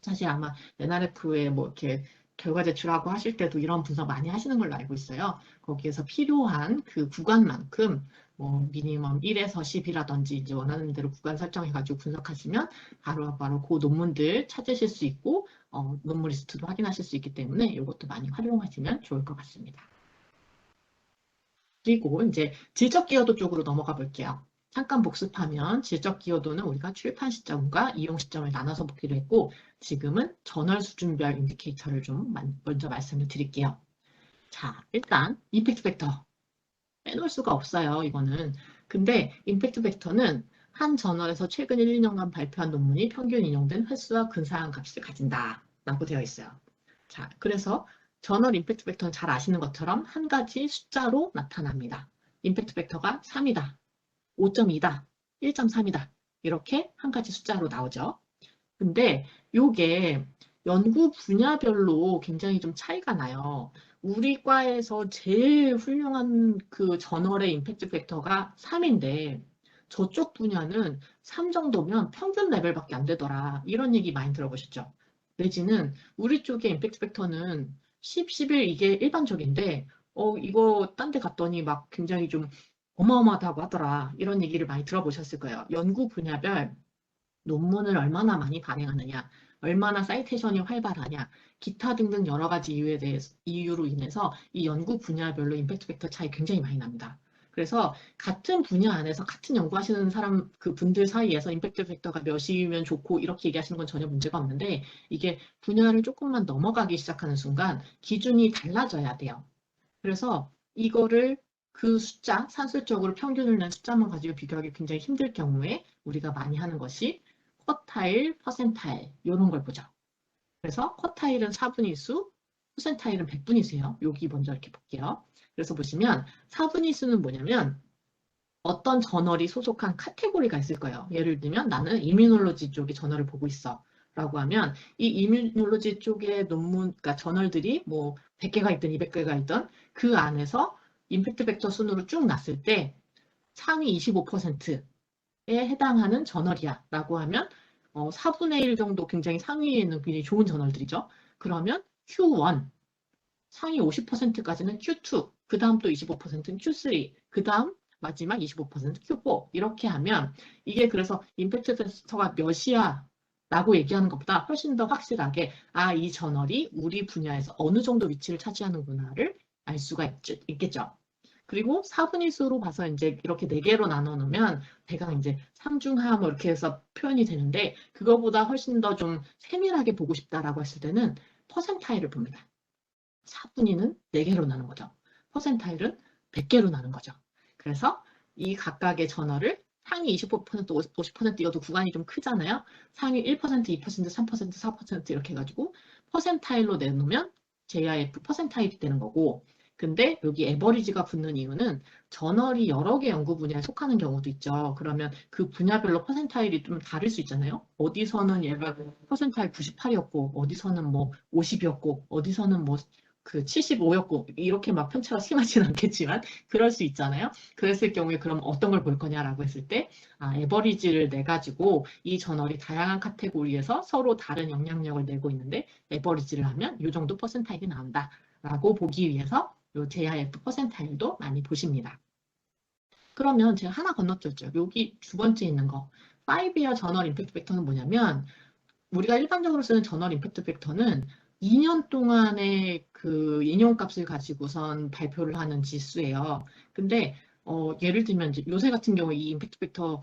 사실 아마 NRF에 뭐 이렇게 결과 제출하고 하실 때도 이런 분석 많이 하시는 걸로 알고 있어요. 거기에서 필요한 그 구간만큼 뭐 미니멈 1에서 10이라든지 이제 원하는 대로 구간 설정해가지고 분석하시면 바로바로 그 논문들 찾으실 수 있고 논문 리스트도 확인하실 수 있기 때문에 이것도 많이 활용하시면 좋을 것 같습니다. 그리고 이제 질적 기여도 쪽으로 넘어가 볼게요. 잠깐 복습하면 질적 기여도는 우리가 출판 시점과 이용 시점을 나눠서 보기로 했고 지금은 저널 수준별 인디케이터를 좀 먼저 말씀을 드릴게요. 자, 일단 임팩트 팩터 빼놓을 수가 없어요. 이거는. 근데 임팩트 팩터는 한 저널에서 최근 1, 2년간 발표한 논문이 평균 인용된 횟수와 근사한 값을 가진다. 라고 되어 있어요. 자, 그래서 저널 임팩트 팩터는 잘 아시는 것처럼 한 가지 숫자로 나타납니다. 임팩트 팩터가 3이다, 5.2다, 1.3이다. 이렇게 한 가지 숫자로 나오죠. 근데 이게 연구 분야별로 굉장히 좀 차이가 나요. 우리 과에서 제일 훌륭한 그 저널의 임팩트 팩터가 3인데 저쪽 분야는 3 정도면 평균 레벨밖에 안 되더라. 이런 얘기 많이 들어보셨죠? 내지는 우리 쪽의 임팩트 팩터는 10, 11 이게 일반적인데 이거 딴 데 갔더니 막 굉장히 좀 어마어마하다고 하더라. 이런 얘기를 많이 들어보셨을 거예요. 연구 분야별 논문을 얼마나 많이 발행하느냐, 얼마나 사이테이션이 활발하냐, 기타 등등 여러 가지 이유로 인해서 이 연구 분야별로 임팩트 팩터 차이 굉장히 많이 납니다. 그래서 같은 분야 안에서 같은 연구하시는 사람 그 분들 사이에서 임팩트 팩터가 몇이면 좋고 이렇게 얘기하시는 건 전혀 문제가 없는데 이게 분야를 조금만 넘어가기 시작하는 순간 기준이 달라져야 돼요. 그래서 이거를 그 숫자, 산술적으로 평균을 낸 숫자만 가지고 비교하기 굉장히 힘들 경우에 우리가 많이 하는 것이 쿼타일, 퍼센타일 이런 걸 보죠. 그래서 쿼타일은 4분위수, 퍼센타일은 100분위수예요. 여기 먼저 이렇게 볼게요. 그래서 보시면 4분위수는 뭐냐면 어떤 저널이 소속한 카테고리가 있을 거예요. 예를 들면 나는 이뮤놀로지 쪽의 저널을 보고 있어. 라고 하면 이 이뮤놀로지 쪽의 논문, 그러니까 저널들이 뭐 100개가 있든 200개가 있든 그 안에서 임팩트 팩터 순으로 쭉 났을 때 상위 25%에 해당하는 저널이야 라고 하면 4분의 1 정도 굉장히 상위에 있는 굉장히 좋은 저널들이죠. 그러면 Q1, 상위 50%까지는 Q2, 그 다음 또 25%는 Q3, 그 다음 마지막 25% Q4 이렇게 하면 이게 그래서 임팩트 팩터가 몇이야 라고 얘기하는 것보다 훨씬 더 확실하게 이 저널이 우리 분야에서 어느 정도 위치를 차지하는구나를 알 수가 있겠죠. 그리고 4분의 1수로 봐서 이제 이렇게 4개로 나눠 놓으면 대강 이제 상중하 뭐 이렇게 해서 표현이 되는데 그거보다 훨씬 더 좀 세밀하게 보고 싶다라고 했을 때는 퍼센타일을 봅니다. 4분위는 4개로 나눈 거죠. 퍼센타일은 100개로 나눈 거죠. 그래서 이 각각의 저널을 상위 25%, 50% 이것도 구간이 좀 크잖아요. 상위 1%, 2%, 3%, 4% 이렇게 해가지고 퍼센타일로 내놓으면 JIF 퍼센타일이 되는 거고 근데 여기 에버리지가 붙는 이유는 저널이 여러 개 연구 분야에 속하는 경우도 있죠. 그러면 그 분야별로 퍼센타일이 좀 다를 수 있잖아요. 어디서는 얘가 퍼센타일 98이었고 어디서는 뭐 50이었고 어디서는 뭐 그 75였고 이렇게 막 편차가 심하지는 않겠지만 그럴 수 있잖아요. 그랬을 경우에 그럼 어떤 걸 볼 거냐라고 했을 때 에버리지를 내 가지고 이 저널이 다양한 카테고리에서 서로 다른 영향력을 내고 있는데 에버리지를 하면 이 정도 퍼센타일이 나온다라고 보기 위해서 이 JIF 퍼센타일도 많이 보십니다. 그러면 제가 하나 건너뛰었죠. 여기 두 번째 있는 거 5year 저널 임팩트 팩터는 뭐냐면 우리가 일반적으로 쓰는 저널 임팩트 팩터는 2년 동안의 그 인용값을 가지고선 발표를 하는 지수예요. 근데 예를 들면 이제 요새 같은 경우에 이 임팩트 팩터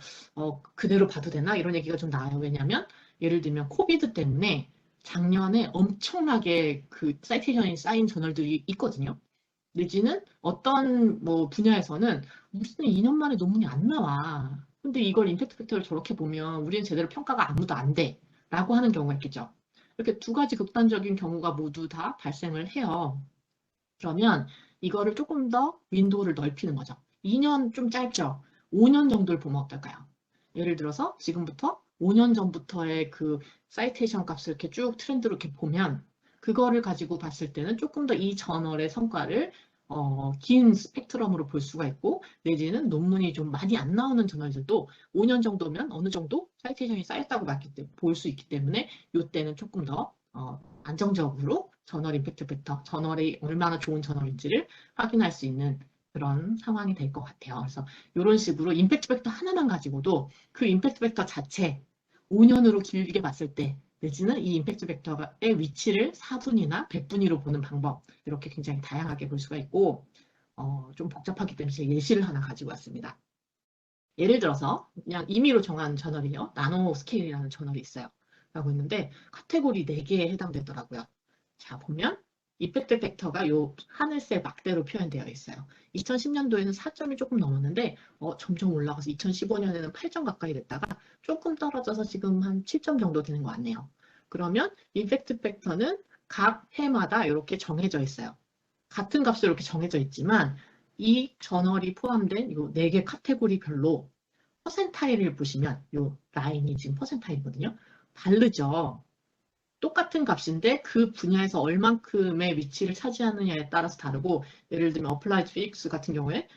그대로 봐도 되나 이런 얘기가 좀 나와요. 왜냐하면 예를 들면 코비드 때문에 작년에 엄청나게 그 사이테이션이 쌓인 저널들이 있거든요. 내지는 어떤 뭐 분야에서는 무슨 2년 만에 논문이 안 나와. 근데 이걸 임팩트 팩터를 저렇게 보면 우리는 제대로 평가가 아무도 안 돼. 라고 하는 경우가 있겠죠. 이렇게 두 가지 극단적인 경우가 모두 다 발생을 해요. 그러면 이거를 조금 더 윈도우를 넓히는 거죠. 2년 좀 짧죠. 5년 정도를 보면 어떨까요? 예를 들어서 지금부터 5년 전부터의 그 사이테이션 값을 이렇게 쭉 트렌드로 이렇게 보면 그거를 가지고 봤을 때는 조금 더 이 저널의 성과를 긴 스펙트럼으로 볼 수가 있고 내지는 논문이 좀 많이 안 나오는 저널들도 5년 정도면 어느 정도 사이테이션이 쌓였다고 볼 수 있기 때문에 이때는 조금 더 안정적으로 저널 임팩트 팩터, 저널이 얼마나 좋은 저널인지를 확인할 수 있는 그런 상황이 될 것 같아요. 그래서 이런 식으로 임팩트 팩터 하나만 가지고도 그 임팩트 팩터 자체 5년으로 길게 봤을 때 내지는 이 임팩트 팩터의 위치를 4분위나 100분위로 보는 방법 이렇게 굉장히 다양하게 볼 수가 있고 좀 복잡하기 때문에 제가 예시를 하나 가지고 왔습니다. 예를 들어서 그냥 임의로 정한 저널이요. 나노 스케일이라는 저널이 있어요. 라고 있는데 카테고리 4개에 해당되더라고요. 자 보면 이펙트 팩터가 요 하늘색 막대로 표현되어 있어요. 2010년도에는 4점이 조금 넘었는데 점점 올라가서 2015년에는 8점 가까이 됐다가 조금 떨어져서 지금 한 7점 정도 되는 것 같네요. 그러면 임팩트 팩터는 각 해마다 이렇게 정해져 있어요. 같은 값으로 이렇게 정해져 있지만 이 저널이 포함된 이 4개 카테고리별로 퍼센타일을 보시면 이 라인이 지금 퍼센타일이거든요. 다르죠. 똑같은 값인데 그 분야에서 얼만큼의 위치를 차지하느냐에 따라서 다르고 예를 들면 어플라이드 피직스 같은 경우에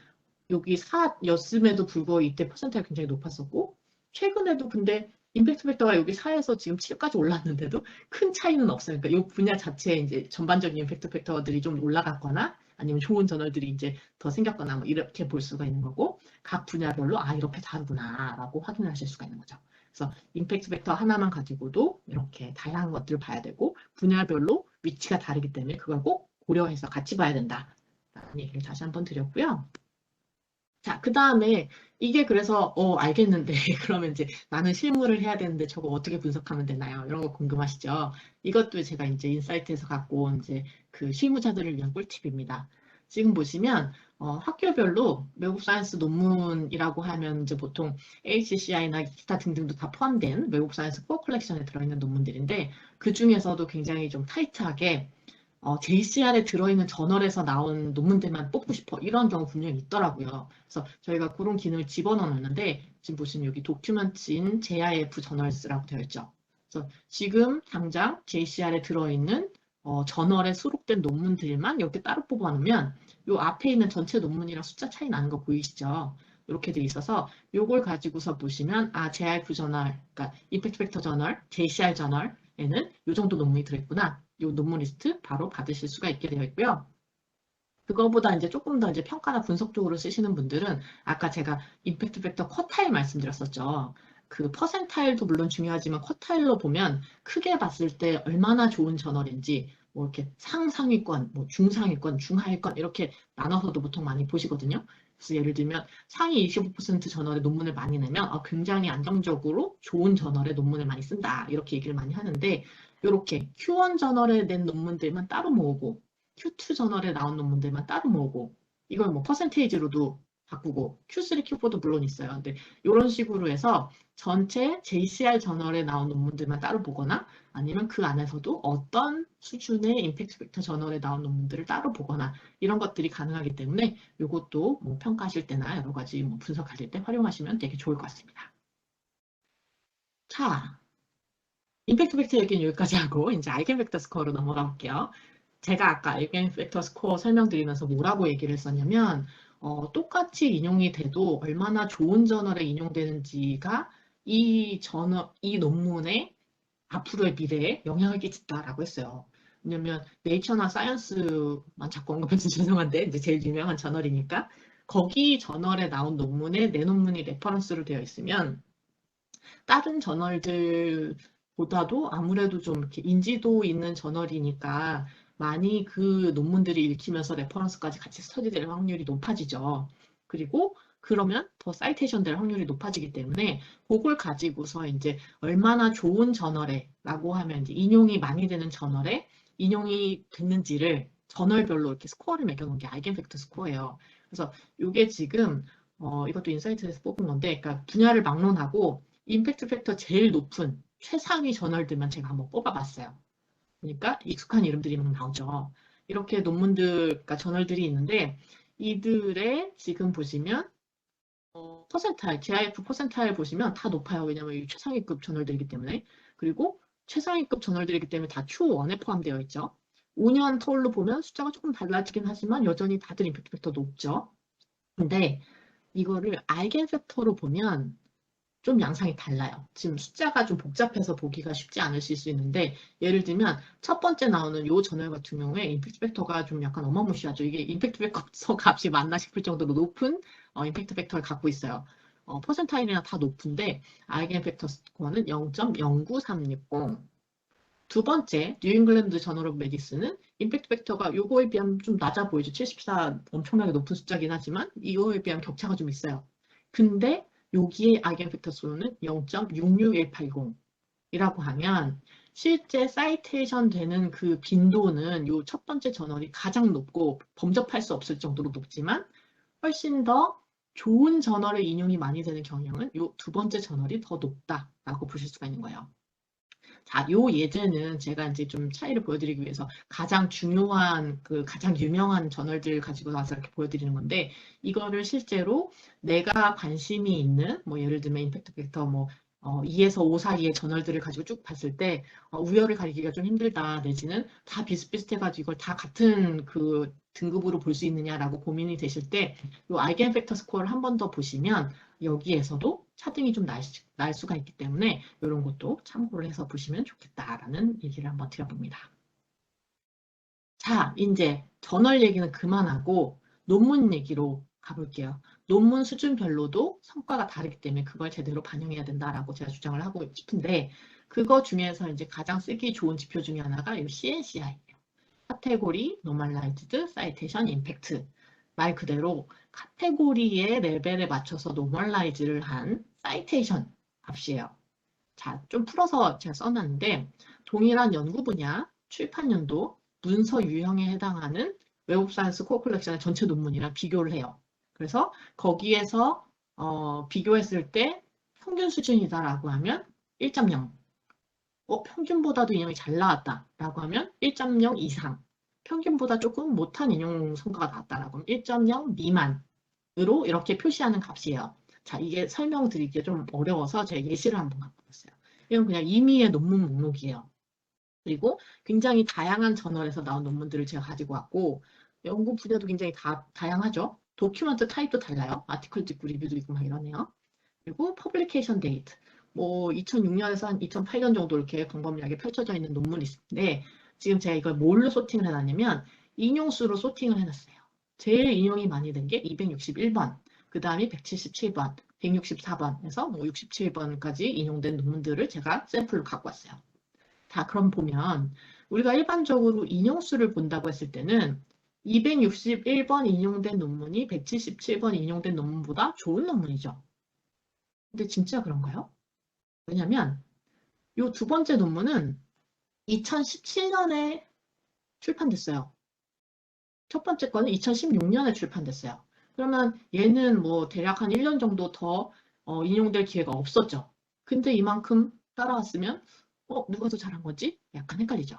여기 4였음에도 불구하고 이때 퍼센타일이 굉장히 높았었고 최근에도 근데 임팩트 팩터가 여기 4에서 지금 7까지 올랐는데도 큰 차이는 없어요. 그러니까 이 분야 자체에 이제 전반적인 임팩트 팩터들이 좀 올라갔거나 아니면 좋은 저널들이 이제 더 생겼거나 뭐 이렇게 볼 수가 있는 거고 각 분야별로 이렇게 다르구나라고 확인을 하실 수가 있는 거죠. 그래서 임팩트 팩터 하나만 가지고도 이렇게 다양한 것들을 봐야 되고 분야별로 위치가 다르기 때문에 그걸 꼭 고려해서 같이 봐야 된다라는 얘기를 다시 한번 드렸고요. 자, 그 다음에 이게 그래서 알겠는데 그러면 이제 나는 실무를 해야 되는데 저거 어떻게 분석하면 되나요? 이런 거 궁금하시죠? 이것도 제가 이제 인사이트에서 갖고 온 이제 그 실무자들을 위한 꿀팁입니다. 지금 보시면 학교별로 외국 사이언스 논문이라고 하면 이제 보통 ACCI나 기타 등등도 다 포함된 외국 사이언스 코어 컬렉션에 들어있는 논문들인데 그 중에서도 굉장히 좀 타이트하게 JCR에 들어있는 저널에서 나온 논문들만 뽑고 싶어 이런 경우 분명히 있더라고요. 그래서 저희가 그런 기능을 집어넣었는데 지금 보시면 여기 도큐먼트인 JIF 저널스라고 되어 있죠. 그래서 지금 당장 JCR에 들어있는 저널에 수록된 논문들만 이렇게 따로 뽑아놓으면 이 앞에 있는 전체 논문이랑 숫자 차이 나는 거 보이시죠? 이렇게 돼 있어서 요걸 가지고서 보시면 JRF 저널, 그러니까 임팩트 팩터 저널, JCR 저널에는 요 정도 논문이 들어있구나. 요 논문 리스트 바로 받으실 수가 있게 되어 있고요. 그거보다 이제 조금 더 이제 평가나 분석 쪽으로 쓰시는 분들은 아까 제가 임팩트 팩터 쿼타일 말씀드렸었죠. 그 퍼센타일도 물론 중요하지만 쿼타일로 보면 크게 봤을 때 얼마나 좋은 저널인지 뭐 이렇게 상상위권, 뭐 중상위권, 중하위권 이렇게 나눠서도 보통 많이 보시거든요. 그래서 예를 들면 상위 25% 저널의 논문을 많이 내면 굉장히 안정적으로 좋은 저널의 논문을 많이 쓴다 이렇게 얘기를 많이 하는데 이렇게 Q1 저널에 낸 논문들만 따로 모으고 Q2 저널에 나온 논문들만 따로 모으고 이걸 뭐 퍼센테이지로도 바꾸고 Q3, Q4도 물론 있어요. 근데 이런 식으로 해서 전체 JCR 저널에 나온 논문들만 따로 보거나 아니면 그 안에서도 어떤 수준의 임팩트 팩터 저널에 나온 논문들을 따로 보거나 이런 것들이 가능하기 때문에 이것도 뭐 평가하실 때나 여러 가지 뭐 분석하실 때 활용하시면 되게 좋을 것 같습니다. 자, 임팩트 팩터 얘기는 여기까지 하고 이제 아이겐 팩터 스코어로 넘어가 볼게요. 제가 아까 아이겐 팩터 스코어 설명드리면서 뭐라고 얘기를 했었냐면 똑같이 인용이 돼도 얼마나 좋은 저널에 인용되는지가 이 논문의 앞으로의 미래에 영향을 끼친다라고 했어요. 왜냐면 네이처나 사이언스만 자꾸 언급해서 죄송한데 이제 제일 유명한 저널이니까 거기 저널에 나온 논문에 내 논문이 레퍼런스로 되어 있으면 다른 저널들보다도 아무래도 좀 이렇게 인지도 있는 저널이니까 많이 그 논문들이 읽히면서 레퍼런스까지 같이 스터디될 확률이 높아지죠. 그리고 그러면 더 사이테이션 될 확률이 높아지기 때문에 그걸 가지고서 이제 얼마나 좋은 저널에 라고 하면 이제 인용이 많이 되는 저널에 인용이 됐는지를 저널별로 이렇게 스코어를 매겨놓은 게 아이겐팩터 스코어예요. 그래서 이게 지금 이것도 인사이트에서 뽑은 건데, 그러니까 분야를 막론하고 임팩트 팩터 제일 높은 최상위 저널들만 제가 한번 뽑아봤어요. 그러니까 익숙한 이름들이 막 나오죠. 이렇게 논문들, 그러니까 저널들이 있는데 이들의 지금 보시면 퍼센타일, GIF 퍼센타일 보시면 다 높아요. 왜냐하면 이 최상위급 저널들이기 때문에. 그리고 최상위급 저널들이기 때문에 다 Q1에 포함되어 있죠. 5년 터울로 보면 숫자가 조금 달라지긴 하지만 여전히 다들 임팩트 팩터 높죠. 근데 이거를 아이겐 팩터로 보면 좀 양상이 달라요. 지금 숫자가 좀 복잡해서 보기가 쉽지 않으실 수 있는데 예를 들면 첫 번째 나오는 요 저널 같은 경우에 임팩트 팩터가 좀 약간 어마무시하죠. 이게 임팩트 팩터 값이 맞나 싶을 정도로 높은 임팩트 팩터를 갖고 있어요. 퍼센타일이나 다 높은데 아이겐 팩터 스코어는 0.09360. 두 번째, 뉴잉글랜드 저널 오브 메디슨은 임팩트 팩터가 요거에 비하면 좀 낮아 보이죠. 74 엄청나게 높은 숫자긴 하지만 이거에 비하면 격차가 좀 있어요. 근데 여기에 아이겐 팩터 수는 0.66180이라고 하면 실제 사이테이션 되는 그 빈도는 요 첫 번째 저널이 가장 높고 범접할 수 없을 정도로 높지만 훨씬 더 좋은 저널에 인용이 많이 되는 경향은 요 두 번째 저널이 더 높다라고 보실 수가 있는 거예요. 자, 요 예제는 제가 이제 좀 차이를 보여드리기 위해서 가장 중요한 가장 유명한 저널들 가지고 와서 이렇게 보여드리는 건데 이거를 실제로 내가 관심이 있는 뭐 예를 들면 임팩트 팩터 뭐 2에서 5 사이의 저널들을 가지고 쭉 봤을 때 우열을 가리기가 좀 힘들다 내지는 다 비슷비슷해가지고 이걸 다 같은 그 등급으로 볼 수 있느냐라고 고민이 되실 때 이 아이겐 팩터 스코어를 한 번 더 보시면 여기에서도 차등이 좀 날 수가 있기 때문에 이런 것도 참고를 해서 보시면 좋겠다라는 얘기를 한번 드려봅니다. 자, 이제 저널 얘기는 그만하고 논문 얘기로 가볼게요. 논문 수준별로도 성과가 다르기 때문에 그걸 제대로 반영해야 된다라고 제가 주장을 하고 싶은데 그거 중에서 이제 가장 쓰기 좋은 지표 중에 하나가 이 CNCI예요. 카테고리, 노멀라이즈드, 사이테이션, 임팩트. 말 그대로 카테고리의 레벨에 맞춰서 노멀라이즈를 한 사이테이션 값이에요. 자, 좀 풀어서 제가 써놨는데 동일한 연구 분야, 출판 연도, 문서 유형에 해당하는 웹 오브 사이언스 코어 컬렉션의 전체 논문이랑 비교를 해요. 그래서 거기에서 비교했을 때 평균 수준이다라고 하면 1.0. 평균보다도 인용이 잘 나왔다라고 하면 1.0 이상. 평균보다 조금 못한 인용 성과가 나왔다라고 하면 1.0 미만으로 이렇게 표시하는 값이에요. 자, 이게 설명드리기 좀 어려워서 제가 예시를 한번 갖고 왔어요. 이건 그냥 임의의 논문 목록이에요. 그리고 굉장히 다양한 저널에서 나온 논문들을 제가 가지고 왔고 연구 분야도 굉장히 다양하죠. 도큐먼트 타입도 달라요. 아티클도 있고 리뷰도 있고 막 이러네요. 그리고 퍼블리케이션 데이트. 뭐 2006년에서 한 2008년 정도 이렇게 광범위하게 펼쳐져 있는 논문이 있는데 지금 제가 이걸 뭘로 소팅을 해놨냐면 인용수로 소팅을 해놨어요. 제일 인용이 많이 된 게 261번, 그 다음에 177번, 164번 해서 뭐 67번까지 인용된 논문들을 제가 샘플로 갖고 왔어요. 자, 그럼 보면 우리가 일반적으로 인용수를 본다고 했을 때는 261번 인용된 논문이 177번 인용된 논문보다 좋은 논문이죠. 근데 진짜 그런가요? 왜냐면 이 두 번째 논문은 2017년에 출판됐어요. 첫 번째 거는 2016년에 출판됐어요. 그러면 얘는 뭐 대략 한 1년 정도 더 인용될 기회가 없었죠. 근데 이만큼 따라왔으면 누가 더 잘한 거지? 약간 헷갈리죠.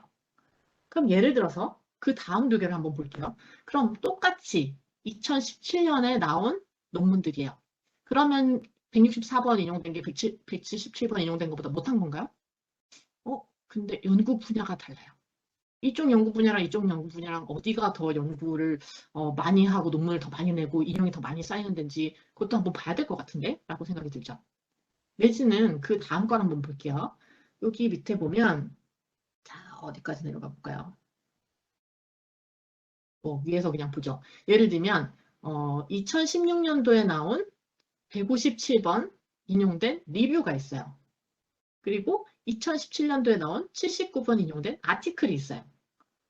그럼 예를 들어서 그 다음 두 개를 한번 볼게요. 그럼 똑같이 2017년에 나온 논문들이에요. 그러면 164번 인용된 게 177번 인용된 것보다 못한 건가요? 근데 연구 분야가 달라요. 이쪽 연구 분야랑 이쪽 연구 분야랑 어디가 더 연구를 많이 하고 논문을 더 많이 내고 인용이 더 많이 쌓이는 데인지 그것도 한번 봐야 될 것 같은데? 라고 생각이 들죠. 내지는 그 다음 걸 한번 볼게요. 여기 밑에 보면 자, 어디까지 내려가 볼까요? 위에서 그냥 보죠. 예를 들면 2016년도에 나온 157번 인용된 리뷰가 있어요. 그리고 2017년도에 나온 79번 인용된 아티클이 있어요.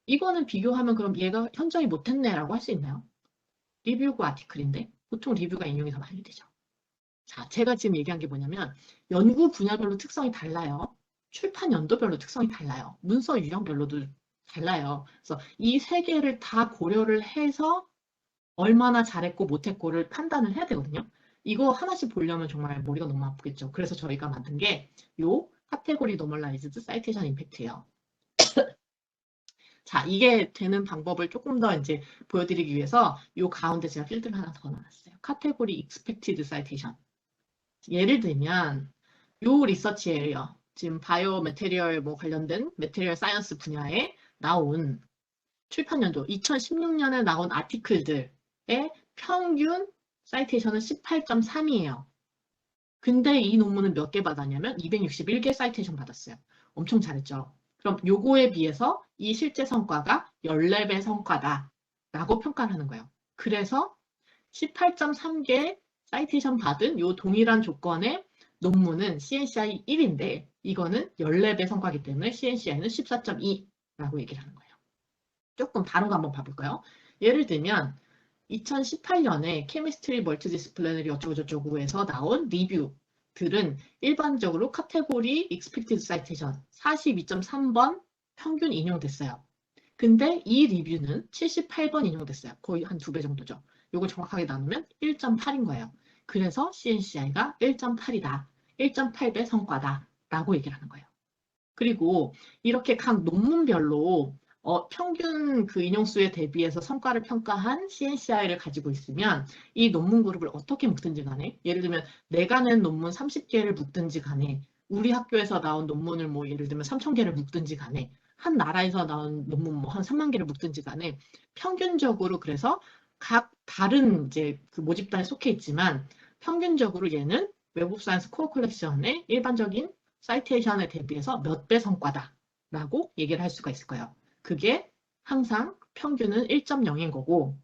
이거는 비교하면 그럼 얘가 현저히 못했네라고 할 수 있나요? 리뷰고 아티클인데 보통 리뷰가 인용이 더 많이 되죠. 자, 제가 지금 얘기한 게 뭐냐면 연구 분야별로 특성이 달라요. 출판 연도별로 특성이 달라요. 문서 유형별로도 달라요. 그래서 이 세 개를 다 고려를 해서 얼마나 잘했고 못했고를 판단을 해야 되거든요. 이거 하나씩 보려면 정말 머리가 너무 아프겠죠. 그래서 저희가 만든 게 요 카테고리 노멀라이즈드 사이테이션 임팩트예요. 자, 이게 되는 방법을 조금 더 이제 보여드리기 위해서 요 가운데 제가 필드를 하나 더 넣어놨어요. 카테고리 익스펙티드 사이테이션. 예를 들면 요 리서치 에리어, 지금 바이오 메테리얼 뭐 관련된 메테리얼 사이언스 분야에 나온 출판 연도 2016년에 나온 아티클들의 평균 사이테이션은 18.3이에요. 근데 이 논문은 몇 개 받았냐면 261개 사이테이션 받았어요. 엄청 잘했죠. 그럼 요거에 비해서 이 실제 성과가 14배 성과다 라고 평가를 하는 거예요. 그래서 18.3개 사이테이션 받은 요 동일한 조건의 논문은 CNCI 1인데 이거는 14배 성과이기 때문에 CNCI는 14.2라고 얘기를 하는 거예요. 조금 다른 거 한번 봐볼까요? 예를 들면 2018년에 케미스트리 멀티디스플리너리 어쩌고저쩌고에서 나온 리뷰들은 일반적으로 카테고리 익스펙티드 사이테이션 42.3번 평균 인용됐어요. 근데 이 리뷰는 78번 인용됐어요. 거의 한 2배 정도죠. 이걸 정확하게 나누면 1.8인 거예요. 그래서 CNCI가 1.8이다. 1.8배 성과다. 라고 얘기를 하는 거예요. 그리고 이렇게 각 논문별로 평균 그 인용수에 대비해서 성과를 평가한 CNCI를 가지고 있으면 이 논문 그룹을 어떻게 묶든지 간에 예를 들면 내가 낸 논문 30개를 묶든지 간에 우리 학교에서 나온 논문을 뭐 예를 들면 3,000개를 묶든지 간에 한 나라에서 나온 논문 뭐 한 3만 개를 묶든지 간에 평균적으로 그래서 각 다른 이제 그 모집단에 속해 있지만 평균적으로 얘는 웹오브 사이언스 코어 컬렉션의 일반적인 사이테이션에 대비해서 몇 배 성과다라고 얘기를 할 수가 있을 거예요. 그게 항상 평균은 1.0인 거고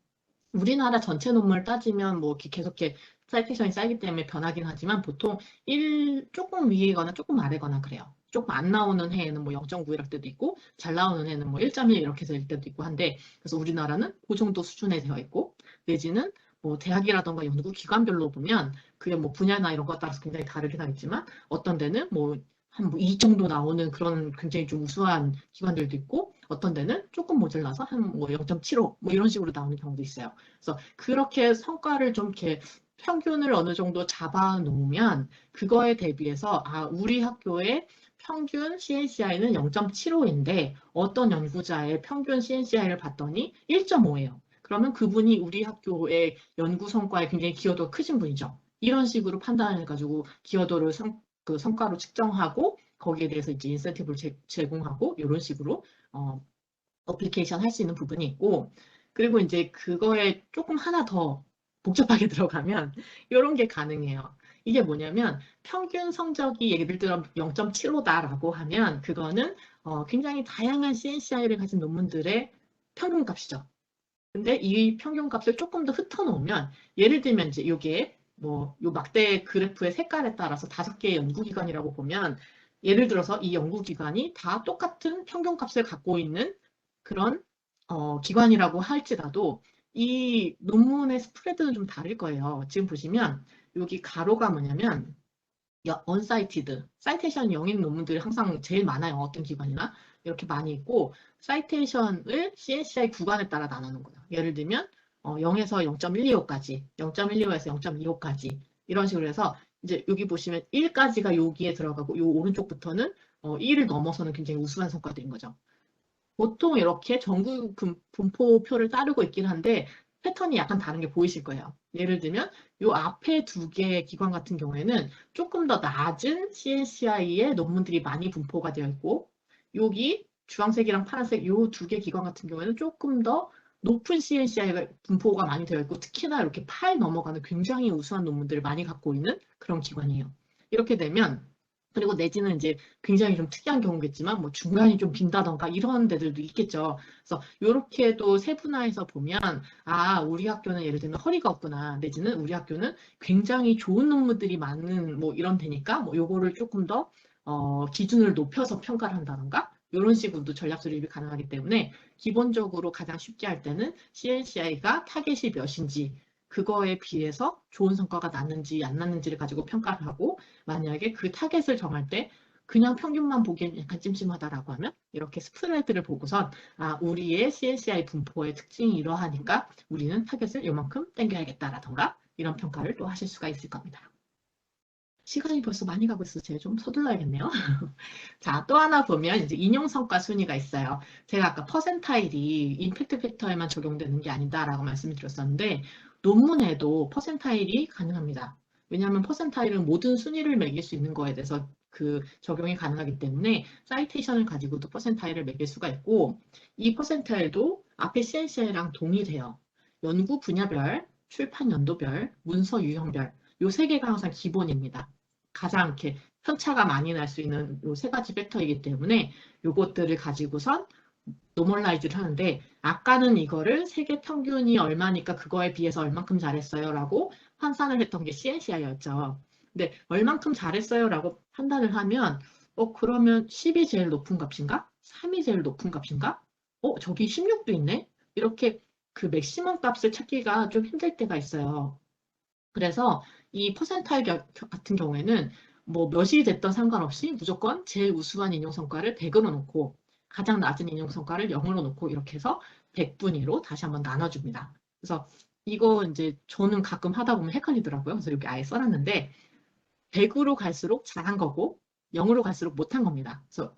우리나라 전체 논문을 따지면 뭐 계속 이렇게 사이테이션이 쌓이기 때문에 변하긴 하지만 보통 1 조금 위이거나 조금 아래거나 그래요. 조금 안 나오는 해에는 뭐 0.9일 때도 있고 잘 나오는 해는 뭐 1.1 이렇게 될 때도 있고 한데 그래서 우리나라는 그 정도 수준에 되어 있고 내지는 뭐 대학이라던가 연구기관별로 보면 그게 뭐 분야나 이런 것 따라서 굉장히 다르긴 하겠지만 어떤 데는 뭐 한 뭐 2 정도 나오는 그런 굉장히 좀 우수한 기관들도 있고 어떤 데는 조금 모자라서 한 뭐 0.75 뭐 이런 식으로 나오는 경우도 있어요. 그래서 그렇게 성과를 좀 이렇게 평균을 어느 정도 잡아 놓으면 그거에 대비해서 우리 학교의 평균 CNCI는 0.75인데 어떤 연구자의 평균 CNCI를 봤더니 1.5예요. 그러면 그분이 우리 학교의 연구 성과에 굉장히 기여도가 크신 분이죠. 이런 식으로 판단해가지고 기여도를 그 성과로 측정하고 거기에 대해서 이제 인센티브를 제공하고 이런 식으로 어플리케이션 할 수 있는 부분이 있고 그리고 이제 그거에 조금 하나 더 복잡하게 들어가면 이런 게 가능해요. 이게 뭐냐면 평균 성적이 예를 들어 0.75다라고 하면 그거는 굉장히 다양한 CNCI를 가진 논문들의 평균값이죠. 근데 이 평균값을 조금 더 흩어놓으면 예를 들면 이제 이게 뭐 요 막대 그래프의 색깔에 따라서 5개의 연구기관이라고 보면 예를 들어서 이 연구기관이 다 똑같은 평균값을 갖고 있는 그런 기관이라고 할지라도 이 논문의 스프레드는 좀 다를 거예요. 지금 보시면 여기 가로가 뭐냐면 언사이티드, 사이테이션 0인 논문들이 항상 제일 많아요. 어떤 기관이나 이렇게 많이 있고 사이테이션을 CNCI 구간에 따라 나누는 거예요. 예를 들면 0에서 0.125까지, 0.125에서 0.25까지 이런 식으로 해서 이제 여기 보시면 1까지가 여기에 들어가고 요 오른쪽부터는 1을 넘어서는 굉장히 우수한 성과들인 거죠. 보통 이렇게 전국 분포표를 따르고 있긴 한데 패턴이 약간 다른 게 보이실 거예요. 예를 들면 이 앞에 2개의 기관 같은 경우에는 조금 더 낮은 CNCI의 논문들이 많이 분포가 되어 있고 여기 주황색이랑 파란색 이 2개 기관 같은 경우에는 조금 더 높은 CNCI가 분포가 많이 되어 있고 특히나 이렇게 8 넘어가는 굉장히 우수한 논문들을 많이 갖고 있는 그런 기관이에요. 이렇게 되면 그리고 내지는 이제 굉장히 좀 특이한 경우겠지만 뭐 중간이 좀 빈다던가 이런 데들도 있겠죠. 그래서 이렇게도 세분화해서 보면 우리 학교는 예를 들면 허리가 없구나 내지는 우리 학교는 굉장히 좋은 논문들이 많은 뭐 이런 데니까 뭐 요거를 조금 더 기준을 높여서 평가를 한다던가 이런 식으로도 전략 수립이 가능하기 때문에 기본적으로 가장 쉽게 할 때는 CNCI가 타겟이 몇인지 그거에 비해서 좋은 성과가 났는지 안 났는지를 가지고 평가를 하고 만약에 그 타겟을 정할 때 그냥 평균만 보기엔 약간 찜찜하다라고 하면 이렇게 스프레드를 보고선 우리의 CNCI 분포의 특징이 이러하니까 우리는 타겟을 이만큼 당겨야겠다라던가 이런 평가를 또 하실 수가 있을 겁니다. 시간이 벌써 많이 가고 있어서 제가 좀 서둘러야겠네요. 자, 또 하나 보면 이제 인용성과 순위가 있어요. 제가 아까 퍼센타일이 임팩트 팩터에만 적용되는 게 아니다라고 말씀을 드렸었는데 논문에도 퍼센타일이 가능합니다. 왜냐하면 퍼센타일은 모든 순위를 매길 수 있는 거에 대해서 그 적용이 가능하기 때문에 사이테이션을 가지고도 퍼센타일을 매길 수가 있고 이 퍼센타일도 앞에 CNCI랑 동일해요. 연구 분야별, 출판 연도별, 문서 유형별 요 3개가 항상 기본입니다. 가장 이렇게 편차가 많이 날 수 있는 요 3가지 팩터이기 때문에 요것들을 가지고선 노멀라이즈를 하는데 아까는 이거를 세계 평균이 얼마니까 그거에 비해서 얼만큼 잘했어요 라고 환산을 했던 게 CNCI였죠. 근데 얼만큼 잘했어요 라고 판단을 하면 그러면 10이 제일 높은 값인가? 3이 제일 높은 값인가? 저기 16도 있네? 이렇게 그 맥시멈 값을 찾기가 좀 힘들 때가 있어요. 그래서 이 퍼센타일 같은 경우에는 뭐 몇이 됐던 상관없이 무조건 제일 우수한 인용성과를 100으로 놓고 가장 낮은 인용성과를 0으로 놓고 이렇게 해서 100분위로 다시 한번 나눠줍니다. 그래서 이거 이제 저는 가끔 하다 보면 헷갈리더라고요. 그래서 여기 아예 써놨는데 100으로 갈수록 잘한 거고 0으로 갈수록 못한 겁니다. 그래서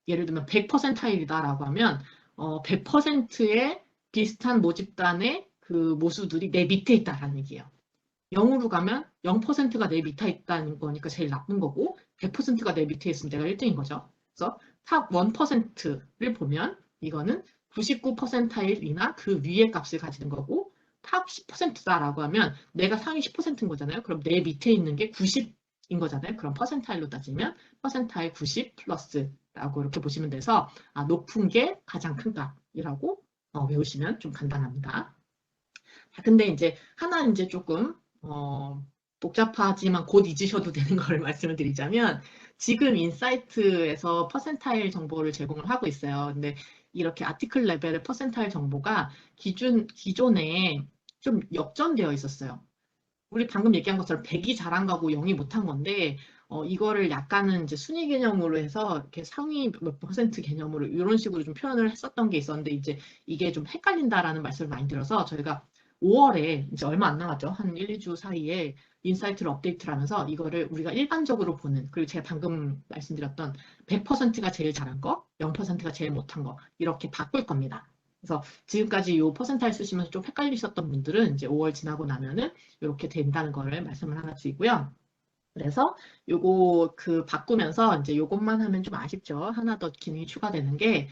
예를 들면 100%타일이다라고 하면 100%의 비슷한 모집단의 그 모수들이 내 밑에 있다라는 얘기예요. 0으로 가면 0%가 내 밑에 있다는 거니까 제일 나쁜 거고 100%가 내 밑에 있으면 내가 1등인 거죠. 그래서 탑 1%를 보면 이거는 99%일이나 그 위의 값을 가지는 거고 탑 10%다라고 하면 내가 상위 10%인 거잖아요. 그럼 내 밑에 있는 게 90인 거잖아요. 그럼 퍼센타일로 따지면 퍼센타일 90 플러스라고 이렇게 보시면 돼서 높은 게 가장 큰 값이라고 외우시면 좀 간단합니다. 근데 이제 하나 이제 조금 복잡하지만 곧 잊으셔도 되는 걸 말씀을 드리자면 지금 인사이트에서 퍼센타일 정보를 제공을 하고 있어요. 근데 이렇게 아티클 레벨의 퍼센타일 정보가 기존에 좀 역전되어 있었어요. 우리 방금 얘기한 것처럼 100이 잘한 거고 0이 못한 건데 이거를 약간은 이제 순위 개념으로 해서 이렇게 상위 몇 퍼센트 개념으로 이런 식으로 좀 표현을 했었던 게 있었는데 이제 이게 좀 헷갈린다라는 말씀을 많이 들어서 저희가 5월에 이제 얼마 안 남았죠. 한 1, 2주 사이에 인사이트를 업데이트를 하면서 이거를 우리가 일반적으로 보는 그리고 제가 방금 말씀드렸던 100%가 제일 잘한 거, 0%가 제일 못한 거 이렇게 바꿀 겁니다. 그래서 지금까지 이 퍼센타일 쓰시면서 좀 헷갈리셨던 분들은 이제 5월 지나고 나면은 이렇게 된다는 거를 말씀을 하나 드리고요. 그래서 요거 바꾸면서 이제 요것만 하면 좀 아쉽죠. 하나 더 기능이 추가되는 게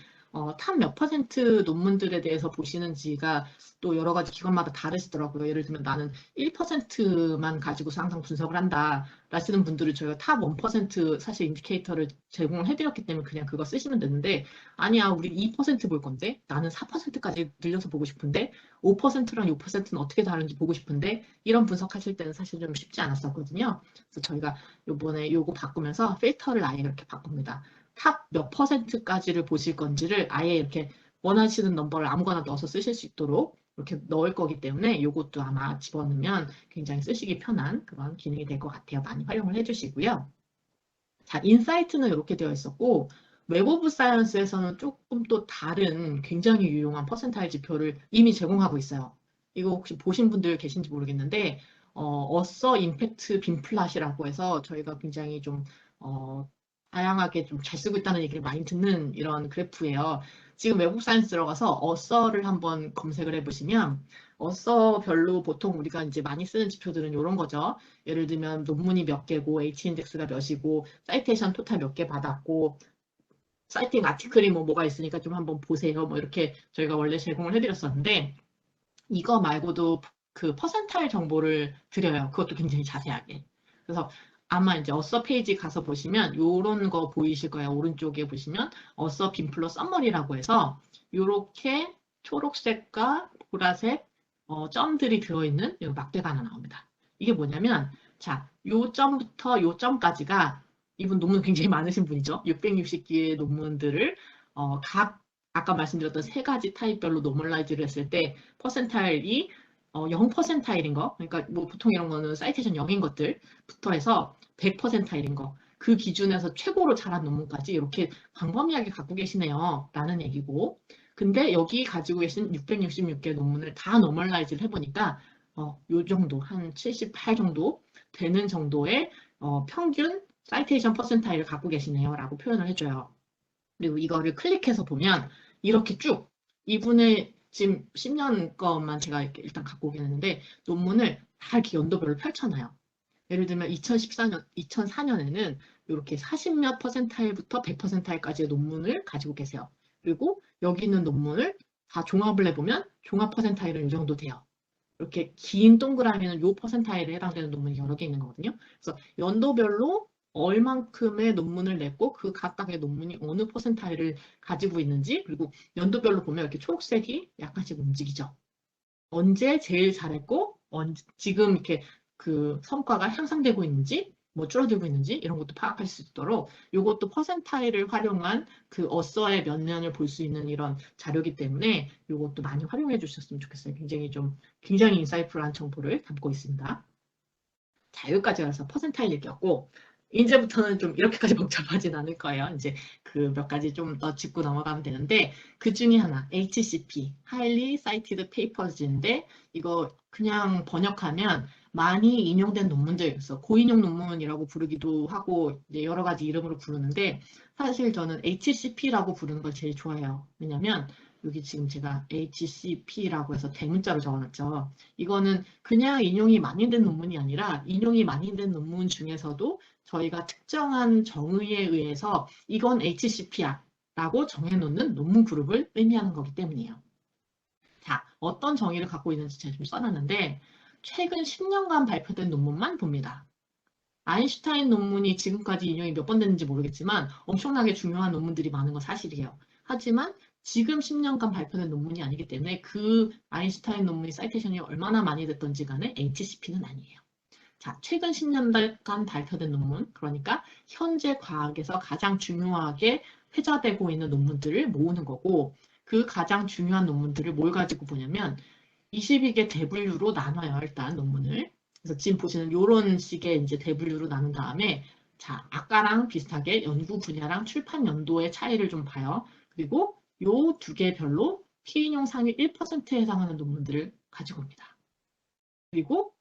탑 몇 퍼센트 논문들에 대해서 보시는지가 또 여러 가지 기관마다 다르시더라고요. 예를 들면 나는 1%만 가지고서 항상 분석을 한다 라시는 분들을 저희가 탑 1% 사실 인디케이터를 제공을 해드렸기 때문에 그냥 그거 쓰시면 되는데, 아니야 우리 2% 볼 건데 나는 4%까지 늘려서 보고 싶은데 5%랑 6%는 어떻게 다른지 보고 싶은데, 이런 분석하실 때는 사실 좀 쉽지 않았었거든요. 그래서 저희가 요번에 요거 바꾸면서 필터를 아예 이렇게 바꿉니다. 탑 몇 퍼센트까지를 보실 건지를 아예 이렇게 원하시는 넘버를 아무거나 넣어서 쓰실 수 있도록 이렇게 넣을 거기 때문에 이것도 아마 집어넣으면 굉장히 쓰시기 편한 그런 기능이 될 것 같아요. 많이 활용을 해주시고요. 자, 인사이트는 이렇게 되어 있었고, 웹 오브 사이언스에서는 조금 또 다른 굉장히 유용한 퍼센타일 지표를 이미 제공하고 있어요. 이거 혹시 보신 분들 계신지 모르겠는데, 어서 임팩트 빈플랫이라고 해서 저희가 굉장히 좀 다양하게 좀 잘 쓰고 있다는 얘기를 많이 듣는 이런 그래프예요. 지금 웹 오브 사이언스 들어가서 어서를 한번 검색을 해보시면, 어서별로 보통 우리가 이제 많이 쓰는 지표들은 이런 거죠. 예를 들면 논문이 몇 개고 H인덱스가 몇이고 사이테이션 토탈 몇 개 받았고 사이팅 아티클이 뭐가 있으니까 좀 한번 보세요. 뭐 이렇게 저희가 원래 제공을 해드렸었는데, 이거 말고도 그 퍼센타일 정보를 드려요. 그것도 굉장히 자세하게. 그래서 아마 이제 어서 페이지 가서 보시면 요런 거 보이실 거예요. 오른쪽에 보시면 어서 빈플러 썸머리라고 해서 요렇게 초록색과 보라색 점들이 들어있는 요 막대가 하나 나옵니다. 이게 뭐냐면, 자, 요 점부터 요 점까지가, 이분 논문 굉장히 많으신 분이죠. 660개의 논문들을 각 아까 말씀드렸던 세 가지 타입별로 노멀라이즈를 했을 때 퍼센타일이 0%타일인 거, 그러니까 뭐 보통 이런 거는 사이테이션 0인 것들부터 해서 100%타일인 거, 그 기준에서 최고로 잘한 논문까지 이렇게 광범위하게 갖고 계시네요 라는 얘기고, 근데 여기 가지고 계신 666개 논문을 다 노멀라이즈를 해보니까 요 정도, 한 78 정도 되는 정도의 평균 사이테이션 퍼센타일을 갖고 계시네요 라고 표현을 해줘요. 그리고 이거를 클릭해서 보면 이렇게 쭉 이분의 지금 10년 것만 제가 이렇게 일단 갖고 오긴 했는데 논문을 다 이렇게 연도별로 펼쳐놔요. 예를 들면 2014년, 2004년에는 이렇게 40몇 퍼센타일부터 100%타일까지의 논문을 가지고 계세요. 그리고 여기 있는 논문을 다 종합을 해보면 종합 퍼센타일은 이 정도 돼요. 이렇게 긴 동그라미는 요 퍼센타일에 해당되는 논문이 여러 개 있는 거거든요. 그래서 연도별로 얼만큼의 논문을 냈고 그 각각의 논문이 어느 퍼센타일을 가지고 있는지, 그리고 연도별로 보면 이렇게 초록색이 약간씩 움직이죠. 언제 제일 잘했고 지금 이렇게 그 성과가 향상되고 있는지 뭐 줄어들고 있는지 이런 것도 파악할 수 있도록, 이것도 퍼센타일을 활용한 그 어서의 면면을 볼 수 있는 이런 자료이기 때문에 이것도 많이 활용해 주셨으면 좋겠어요. 굉장히 인사이트풀한 정보를 담고 있습니다. 자, 여기까지 가서 퍼센타일 얘기였고, 이제부터는 좀 이렇게까지 복잡하진 않을 거예요. 이제 그 몇 가지 좀 더 짚고 넘어가면 되는데, 그 중에 하나, HCP, Highly Cited Papers인데, 이거 그냥 번역하면 많이 인용된 논문들, 그래서 고인용 논문이라고 부르기도 하고 여러 가지 이름으로 부르는데, 사실 저는 HCP라고 부르는 걸 제일 좋아해요. 왜냐면 여기 지금 제가 HCP라고 해서 대문자로 적어놨죠. 이거는 그냥 인용이 많이 된 논문이 아니라 인용이 많이 된 논문 중에서도 저희가 특정한 정의에 의해서 이건 HCP야 라고 정해놓는 논문 그룹을 의미하는 거기 때문이에요. 자, 어떤 정의를 갖고 있는지 제가 좀 써놨는데, 최근 10년간 발표된 논문만 봅니다. 아인슈타인 논문이 지금까지 인용이 몇 번 됐는지 모르겠지만 엄청나게 중요한 논문들이 많은 건 사실이에요. 하지만 지금 10년간 발표된 논문이 아니기 때문에 그 아인슈타인 논문이 사이테이션이 얼마나 많이 됐던지 간에 HCP는 아니에요. 자, 최근 10년간 발표된 논문, 그러니까 현재 과학에서 가장 중요하게 회자되고 있는 논문들을 모으는 거고, 그 가장 중요한 논문들을 뭘 가지고 보냐면 22개 대분류로 나눠요, 일단 논문을. 그래서 지금 보시는 이런 식의 이제 대분류로 나눈 다음에, 자, 아까랑 비슷하게 연구 분야랑 출판 연도의 차이를 좀 봐요. 그리고 요 두 개별로 피인용 상위 1%에 해당하는 논문들을 가지고 옵니다. 그리고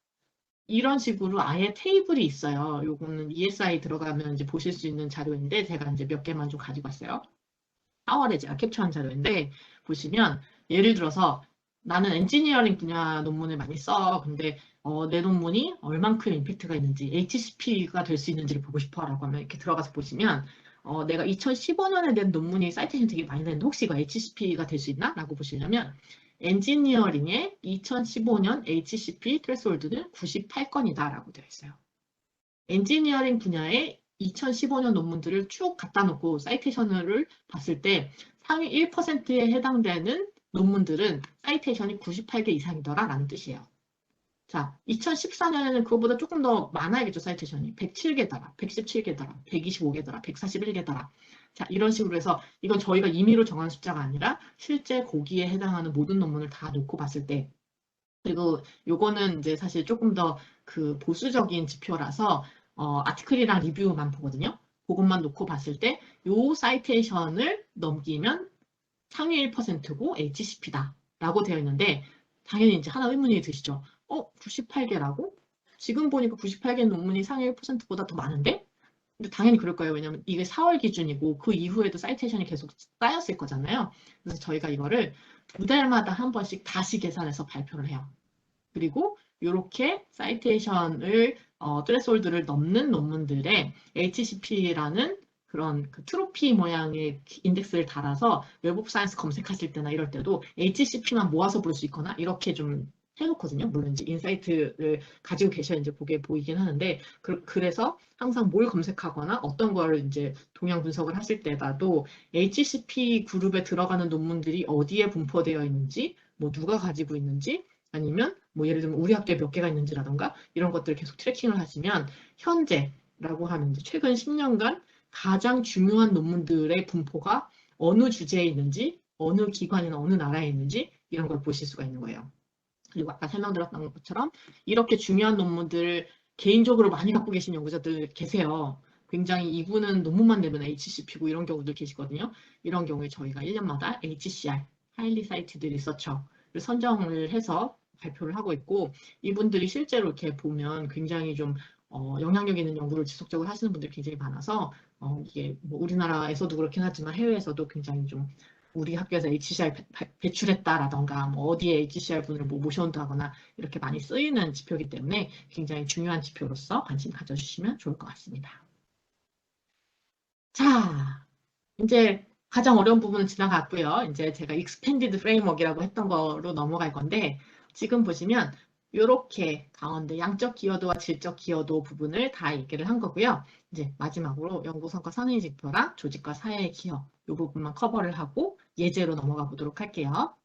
이런 식으로 아예 테이블이 있어요. 요거는 ESI 들어가면 이제 보실 수 있는 자료인데, 제가 이제 몇 개만 좀 가지고 왔어요. 4월에 제가 캡처한 자료인데, 보시면 예를 들어서 나는 엔지니어링 분야 논문을 많이 써. 근데 내 논문이 얼만큼 임팩트가 있는지, HCP가 될 수 있는지를 보고 싶어 라고 하면 이렇게 들어가서 보시면 내가 2015년에 낸 논문이 사이테이션 되게 많이 됐는데 혹시 이거 HCP가 될 수 있나? 라고 보시려면 엔지니어링의 2015년 HCP 트레스홀드는 98건이다 라고 되어 있어요. 엔지니어링 분야의 2015년 논문들을 쭉 갖다 놓고 사이테이션을 봤을 때 상위 1%에 해당되는 논문들은 사이테이션이 98개 이상이더라 라는 뜻이에요. 자, 2014년에는 그거보다 조금 더 많아야겠죠, 사이테이션이. 107개더라, 117개더라, 125개더라, 141개더라. 자, 이런 식으로 해서 이건 저희가 임의로 정한 숫자가 아니라 실제 거기에 해당하는 모든 논문을 다 놓고 봤을 때, 그리고 요거는 이제 사실 조금 더 그 보수적인 지표라서 아티클이랑 리뷰만 보거든요. 그것만 놓고 봤을 때 요 사이테이션을 넘기면 상위 1%고 HCP다 라고 되어 있는데 당연히 이제 하나 의문이 드시죠. 98개라고? 지금 보니까 98개 논문이 상위 1%보다 더 많은데? 근데 당연히 그럴 거예요. 왜냐면 이게 4월 기준이고 그 이후에도 사이테이션이 계속 쌓였을 거잖아요. 그래서 저희가 이거를 2달마다 한 번씩 다시 계산해서 발표를 해요. 그리고 이렇게 사이테이션을 트레스홀드를 넘는 논문들의 HCP라는 그런 그 트로피 모양의 인덱스를 달아서 웹 오브 사이언스 검색하실 때나 이럴 때도 HCP만 모아서 볼 수 있거나 이렇게 좀 해놓거든요. 물론 이제 인사이트를 가지고 계셔야 이제 보게 보이긴 하는데 그래서 항상 뭘 검색하거나 어떤 거를 이제 동향 분석을 하실 때라도 HCP 그룹에 들어가는 논문들이 어디에 분포되어 있는지, 뭐 누가 가지고 있는지, 아니면 뭐 예를 들면 우리 학교에 몇 개가 있는지라던가 이런 것들을 계속 트래킹을 하시면 현재라고 하면 이제 최근 10년간 가장 중요한 논문들의 분포가 어느 주제에 있는지, 어느 기관이나 어느 나라에 있는지 이런 걸 보실 수가 있는 거예요. 그리고 아까 설명드렸던 것처럼 이렇게 중요한 논문들을 개인적으로 많이 갖고 계신 연구자들 계세요. 굉장히 이분은 논문만 내면 HCP고 이런 경우들 계시거든요. 이런 경우에 저희가 1년마다 HCR, Highly Cited Researcher를 선정을 해서 발표를 하고 있고 이분들이 실제로 이렇게 보면 굉장히 좀 영향력 있는 연구를 지속적으로 하시는 분들이 굉장히 많아서 이게 뭐 우리나라에서도 그렇긴 하지만 해외에서도 굉장히 좀 우리 학교에서 HCR 배출했다라던가 뭐 어디에 HCR 분을 뭐 모셔온다거나 이렇게 많이 쓰이는 지표이기 때문에 굉장히 중요한 지표로서 관심 가져주시면 좋을 것 같습니다. 자, 이제 가장 어려운 부분은 지나갔고요. 이제 제가 익스펜디드 프레임워크라고 했던 거로 넘어갈 건데 지금 보시면 이렇게 가운데 양적 기여도와 질적 기여도 부분을 다 얘기를 한 거고요. 이제 마지막으로 연구성과 선의 지표랑 조직과 사회의 기여 이 부분만 커버를 하고 예제로 넘어가 보도록 할게요.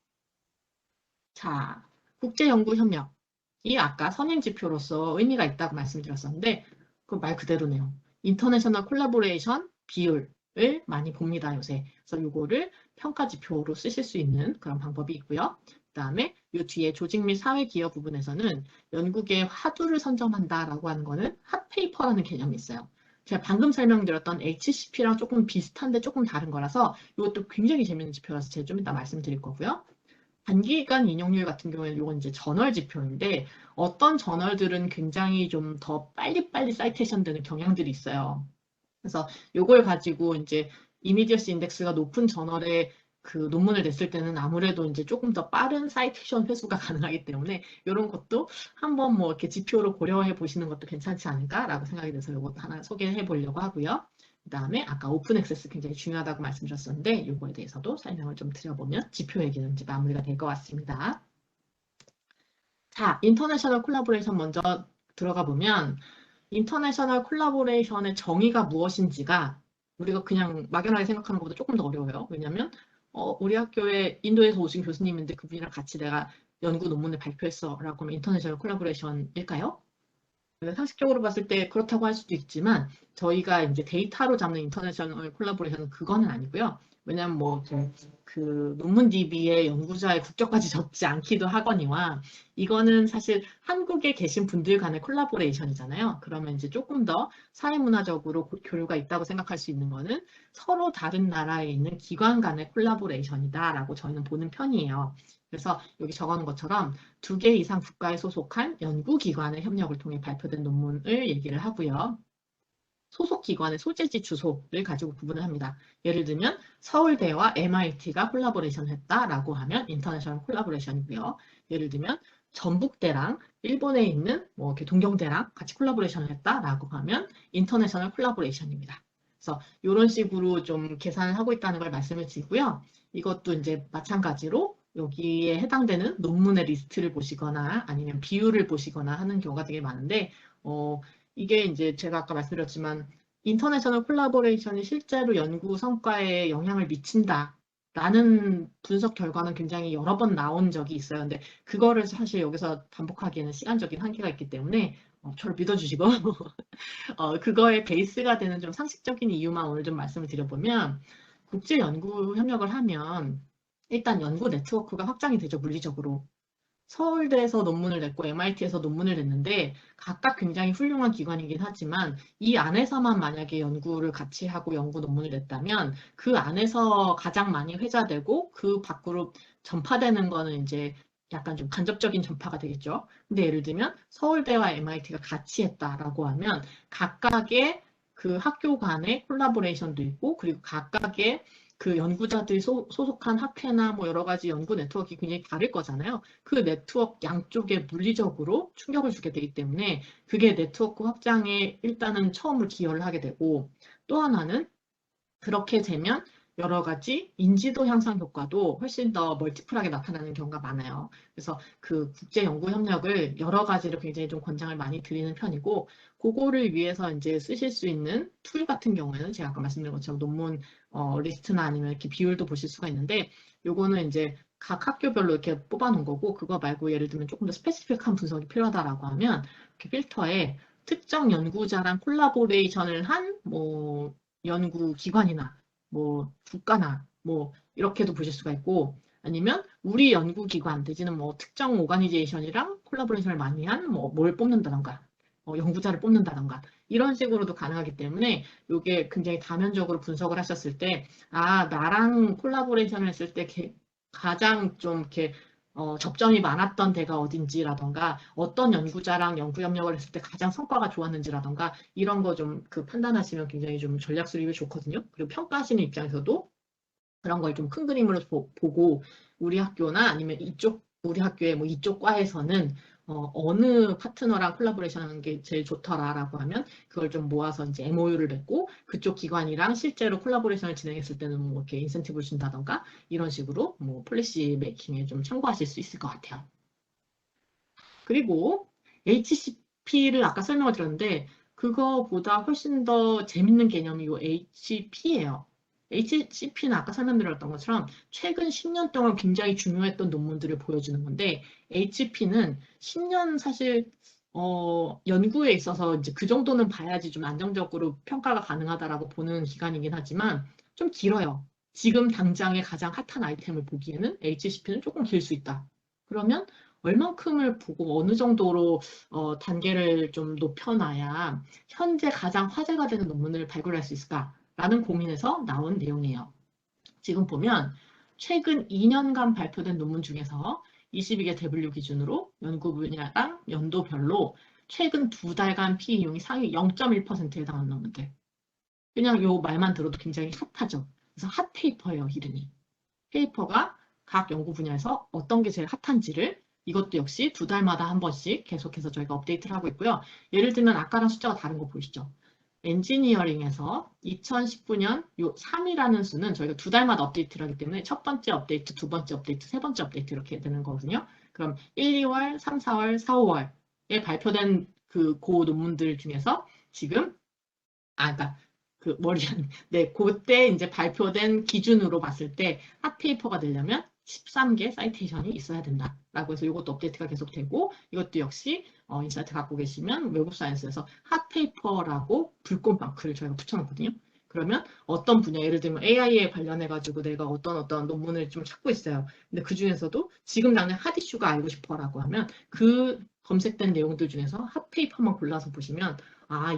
자, 국제연구협력이 아까 선행 지표로서 의미가 있다고 말씀드렸었는데 그 말 그대로네요. 인터내셔널 콜라보레이션 비율을 많이 봅니다, 요새. 그래서 이거를 평가 지표로 쓰실 수 있는 그런 방법이 있고요. 그다음에 이 뒤에 조직 및 사회 기여 부분에서는 연구계의 화두를 선점한다라고 하는 거는 핫페이퍼라는 개념이 있어요. 제가 방금 설명드렸던 HCP랑 조금 비슷한데 조금 다른 거라서 이것도 굉장히 재밌는 지표라서 제가 좀 이따 말씀드릴 거고요. 단기간 인용률 같은 경우에는 이건 이제 저널 지표인데 어떤 저널들은 굉장히 좀 더 빨리빨리 사이테이션 되는 경향들이 있어요. 그래서 이걸 가지고 이제 이미디어시 인덱스가 높은 저널에 그 논문을 냈을 때는 아무래도 이제 조금 더 빠른 사이테이션 회수가 가능하기 때문에 이런 것도 한번 뭐 이렇게 지표로 고려해 보시는 것도 괜찮지 않을까라고 생각이 돼서 이것도 하나 소개해 보려고 하고요. 그 다음에 아까 오픈 액세스 굉장히 중요하다고 말씀드렸었는데 이거에 대해서도 설명을 좀 드려보면 지표 얘기는 이제 마무리가 될 것 같습니다. 자, 인터내셔널 콜라보레이션 먼저 들어가 보면 인터내셔널 콜라보레이션의 정의가 무엇인지가 우리가 그냥 막연하게 생각하는 것보다 조금 더 어려워요. 왜냐하면 우리 학교에 인도에서 오신 교수님인데 그분이랑 같이 내가 연구 논문을 발표했어 라고 하면 인터내셔널 콜라보레이션일까요? 상식적으로 봤을 때 그렇다고 할 수도 있지만 저희가 이제 데이터로 잡는 인터내셔널 콜라보레이션은 그거는 아니고요. 왜냐하면 뭐 그 논문 DB에 연구자의 국적까지 적지 않기도 하거니와 이거는 사실 한국에 계신 분들 간의 콜라보레이션이잖아요. 그러면 이제 조금 더 사회문화적으로 교류가 있다고 생각할 수 있는 거는 서로 다른 나라에 있는 기관 간의 콜라보레이션이다라고 저희는 보는 편이에요. 그래서 여기 적어놓은 것처럼 2개 이상 국가에 소속한 연구기관의 협력을 통해 발표된 논문을 얘기를 하고요. 소속 기관의 소재지 주소를 가지고 구분을 합니다. 예를 들면 서울대와 MIT가 콜라보레이션을 했다라고 하면 인터내셔널 콜라보레이션이고요. 예를 들면 전북대랑 일본에 있는 뭐 이렇게 동경대랑 같이 콜라보레이션을 했다라고 하면 인터내셔널 콜라보레이션입니다. 그래서 이런 식으로 좀 계산을 하고 있다는 걸 말씀을 드리고요. 이것도 이제 마찬가지로 여기에 해당되는 논문의 리스트를 보시거나 아니면 비율을 보시거나 하는 경우가 되게 많은데, 이게 이제 제가 아까 말씀드렸지만 인터내셔널 콜라보레이션이 실제로 연구 성과에 영향을 미친다라는 분석 결과는 굉장히 여러 번 나온 적이 있어요. 근데 그거를 사실 여기서 반복하기에는 시간적인 한계가 있기 때문에 저를 믿어주시고 그거의 베이스가 되는 좀 상식적인 이유만 오늘 좀 말씀을 드려보면, 국제 연구 협력을 하면 일단 연구 네트워크가 확장이 되죠, 물리적으로. 서울대에서 논문을 냈고 MIT에서 논문을 냈는데 각각 굉장히 훌륭한 기관이긴 하지만 이 안에서만 만약에 연구를 같이 하고 연구 논문을 냈다면 그 안에서 가장 많이 회자되고 그 밖으로 전파되는 거는 이제 약간 좀 간접적인 전파가 되겠죠. 근데 예를 들면 서울대와 MIT가 같이 했다라고 하면 각각의 그 학교 간의 콜라보레이션도 있고, 그리고 각각의 그 연구자들이 소속한 학회나 뭐 여러 가지 연구 네트워크가 굉장히 다를 거잖아요. 그 네트워크 양쪽에 물리적으로 충격을 주게 되기 때문에 그게 네트워크 확장에 일단은 처음으로 기여를 하게 되고, 또 하나는 그렇게 되면 여러 가지 인지도 향상 효과도 훨씬 더 멀티플하게 나타나는 경우가 많아요. 그래서 그 국제 연구 협력을 여러 가지로 굉장히 좀 권장을 많이 드리는 편이고, 그거를 위해서 이제 쓰실 수 있는 툴 같은 경우에는 제가 아까 말씀드린 것처럼 논문 리스트나 아니면 이렇게 비율도 보실 수가 있는데, 요거는 이제 각 학교별로 이렇게 뽑아놓은 거고, 그거 말고 예를 들면 조금 더 스페시픽한 분석이 필요하다라고 하면 이렇게 필터에 특정 연구자랑 콜라보레이션을 한 뭐 연구기관이나 뭐 국가나 뭐 이렇게도 보실 수가 있고, 아니면 우리 연구기관 내지는 뭐 특정 오가니제이션이랑 콜라보레이션을 많이 한 뭐 뭘 뽑는다던가 연구자를 뽑는다던가 이런 식으로도 가능하기 때문에 이게 굉장히 다면적으로 분석을 하셨을 때, 나랑 콜라보레이션을 했을 때 가장 좀 이렇게 접점이 많았던 데가 어딘지라던가 어떤 연구자랑 연구 협력을 했을 때 가장 성과가 좋았는지라던가 이런 거 좀 그 판단하시면 굉장히 좀 전략 수립이 좋거든요. 그리고 평가하시는 입장에서도 그런 걸 좀 큰 그림으로 보고 우리 학교나 아니면 이쪽 우리 학교의 뭐 이쪽 과에서는 어느 파트너랑 콜라보레이션 하는 게 제일 좋더라라고 하면 그걸 좀 모아서 이제 MOU를 맺고 그쪽 기관이랑 실제로 콜라보레이션을 진행했을 때는 뭐 이렇게 인센티브를 준다던가 이런 식으로 뭐 폴리시 메이킹에 좀 참고하실 수 있을 것 같아요. 그리고 HCP를 아까 설명을 드렸는데 그거보다 훨씬 더 재밌는 개념이 요 HP예요. HCP는 아까 설명드렸던 것처럼 최근 10년 동안 굉장히 중요했던 논문들을 보여주는 건데, HP는 10년 사실 연구에 있어서 이제 그 정도는 봐야지 좀 안정적으로 평가가 가능하다라고 보는 기간이긴 하지만 좀 길어요. 지금 당장의 가장 핫한 아이템을 보기에는 HCP는 조금 길 수 있다. 그러면 얼만큼을 보고 어느 정도로 단계를 좀 높여놔야 현재 가장 화제가 되는 논문을 발굴할 수 있을까라는 고민에서 나온 내용이에요. 지금 보면 최근 2년간 발표된 논문 중에서 22개 W 기준으로 연구 분야당 연도별로 최근 2달간 피 이용이 상위 0.1%에 해당하는 논문들. 그냥 요 말만 들어도 굉장히 핫하죠. 그래서 핫 페이퍼예요, 이름이. 페이퍼가 각 연구 분야에서 어떤 게 제일 핫한지를 이것도 역시 2달마다 한 번씩 계속해서 저희가 업데이트를 하고 있고요. 예를 들면 아까랑 숫자가 다른 거 보이시죠? 엔지니어링에서 2019년 요 3이라는 수는 저희가 2달마다 업데이트를 하기 때문에 첫 번째 업데이트, 두 번째 업데이트, 세 번째 업데이트 이렇게 되는 거거든요. 그럼 1, 2월, 3, 4월, 4, 5월에 발표된 고 논문들 중에서 지금 그러니까 그 머리안 네, 그때 이제 발표된 기준으로 봤을 때 핫페이퍼가 되려면 13개 사이테이션이 있어야 된다라고 해서 이것도 업데이트가 계속되고, 이것도 역시 인사이트 갖고 계시면 웹 오브 사이언스에서 핫페이퍼라고 불꽃 마크를 저희가 붙여놓거든요. 그러면 어떤 분야, 예를 들면 AI에 관련해 가지고 내가 어떤 논문을 좀 찾고 있어요. 근데 그 중에서도 지금 당장 핫 이슈가 알고 싶어라고 하면 그 검색된 내용들 중에서 핫페이퍼만 골라서 보시면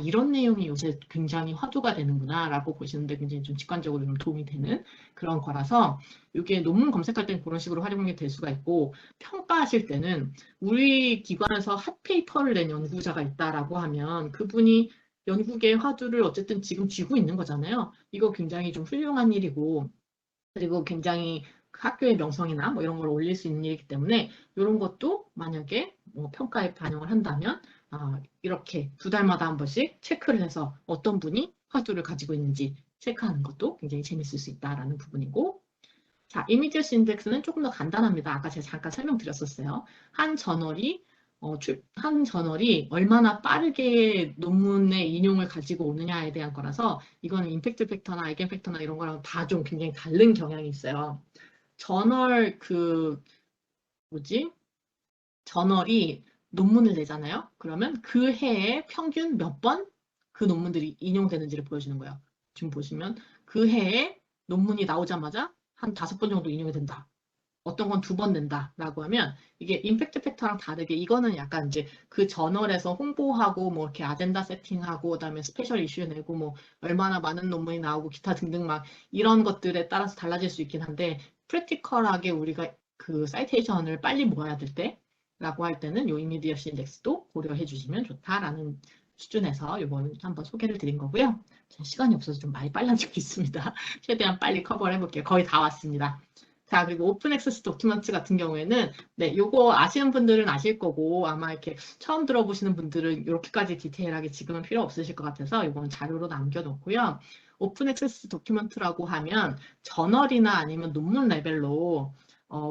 이런 내용이 요새 굉장히 화두가 되는구나라고 보시는데 굉장히 좀 직관적으로 좀 도움이 되는 그런 거라서, 이게 논문 검색할 때는 그런 식으로 활용이 될 수가 있고, 평가하실 때는 우리 기관에서 핫페이퍼를 낸 연구자가 있다라고 하면 그분이 연구계의 화두를 어쨌든 지금 쥐고 있는 거잖아요. 이거 굉장히 좀 훌륭한 일이고, 그리고 굉장히 학교의 명성이나 뭐 이런 걸 올릴 수 있는 일이기 때문에 이런 것도 만약에 뭐 평가에 반영을 한다면 이렇게 2달마다 한 번씩 체크를 해서 어떤 분이 화두를 가지고 있는지 체크하는 것도 굉장히 재밌을 수 있다라는 부분이고, 자, 이미디어시 인덱스는 조금 더 간단합니다. 아까 제가 잠깐 설명드렸었어요. 한 저널이 얼마나 빠르게 논문의 인용을 가지고 오느냐에 대한 거라서 이거는 임팩트 팩터나 아이겐 팩터나 이런 거랑 다 좀 굉장히 다른 경향이 있어요. 저널 저널이 논문을 내잖아요. 그러면 그 해에 평균 몇 번 그 논문들이 인용되는지를 보여주는 거예요. 지금 보시면 그 해에 논문이 나오자마자 한 5번 정도 인용이 된다. 어떤 건 2번 된다라고 하면 이게 임팩트 팩터랑 다르게 이거는 약간 이제 그 저널에서 홍보하고 뭐 이렇게 아젠다 세팅하고 그다음에 스페셜 이슈 내고 뭐 얼마나 많은 논문이 나오고 기타 등등 막 이런 것들에 따라서 달라질 수 있긴 한데 프랙티컬하게 우리가 그 사이테이션을 빨리 모아야 될 때라고 할 때는 요 이미디어시 인덱스도 고려해 주시면 좋다라는 수준에서 이번 한번 소개를 드린 거고요. 시간이 없어서 좀 많이 빨라지고 있습니다. 최대한 빨리 커버를 해볼게요. 거의 다 왔습니다. 자, 그리고 오픈 액세스 도큐먼트 같은 경우에는, 네, 요거 아시는 분들은 아실 거고, 아마 이렇게 처음 들어보시는 분들은 이렇게까지 디테일하게 지금은 필요 없으실 것 같아서 이건 자료로 남겨놓고요. 오픈 액세스 도큐먼트라고 하면 저널이나 아니면 논문 레벨로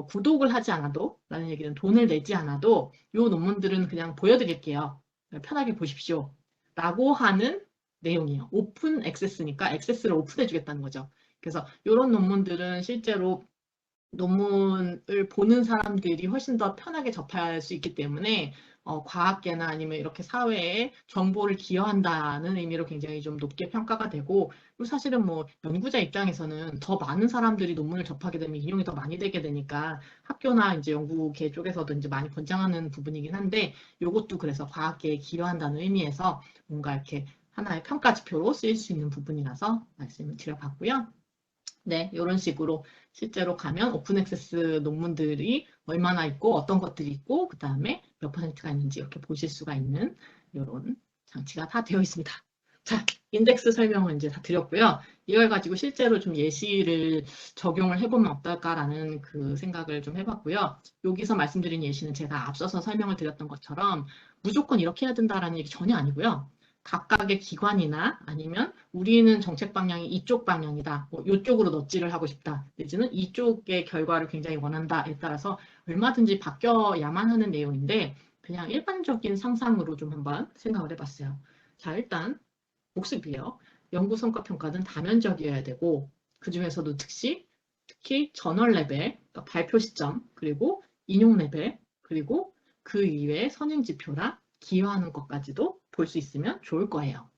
구독을 하지 않아도, 라는 얘기는 돈을 내지 않아도 요 논문들은 그냥 보여드릴게요. 편하게 보십시오. 라고 하는 내용이에요. 오픈 액세스니까 액세스를 오픈해주겠다는 거죠. 그래서 이런 논문들은 실제로 논문을 보는 사람들이 훨씬 더 편하게 접할 수 있기 때문에 과학계나 아니면 이렇게 사회에 정보를 기여한다는 의미로 굉장히 좀 높게 평가가 되고, 그리고 사실은 뭐 연구자 입장에서는 더 많은 사람들이 논문을 접하게 되면 인용이 더 많이 되게 되니까 학교나 이제 연구계 쪽에서도 이제 많이 권장하는 부분이긴 한데, 이것도 그래서 과학계에 기여한다는 의미에서 뭔가 이렇게 하나의 평가 지표로 쓰일 수 있는 부분이라서 말씀을 드려봤고요. 네, 이런 식으로 실제로 가면 오픈 액세스 논문들이 얼마나 있고 어떤 것들이 있고 그 다음에 몇 퍼센트가 있는지 이렇게 보실 수가 있는 이런 장치가 다 되어 있습니다. 자, 인덱스 설명을 이제 다 드렸고요. 이걸 가지고 실제로 좀 예시를 적용을 해보면 어떨까라는 그 생각을 좀 해봤고요. 여기서 말씀드린 예시는 제가 앞서서 설명을 드렸던 것처럼 무조건 이렇게 해야 된다라는 얘기 전혀 아니고요. 각각의 기관이나 아니면 우리는 정책 방향이 이쪽 방향이다. 뭐 이쪽으로 넛지를 하고 싶다. 내지는 이쪽의 결과를 굉장히 원한다에 따라서 얼마든지 바뀌어야만 하는 내용인데 그냥 일반적인 상상으로 좀 한번 생각을 해봤어요. 자, 일단 복습이에요. 연구 성과 평가는 다면적이어야 되고 그 중에서도 특히 저널 레벨, 그러니까 발표 시점, 그리고 인용 레벨, 그리고 그 이외에 선행 지표나 기여하는 것까지도 볼 수 있으면 좋을 거예요.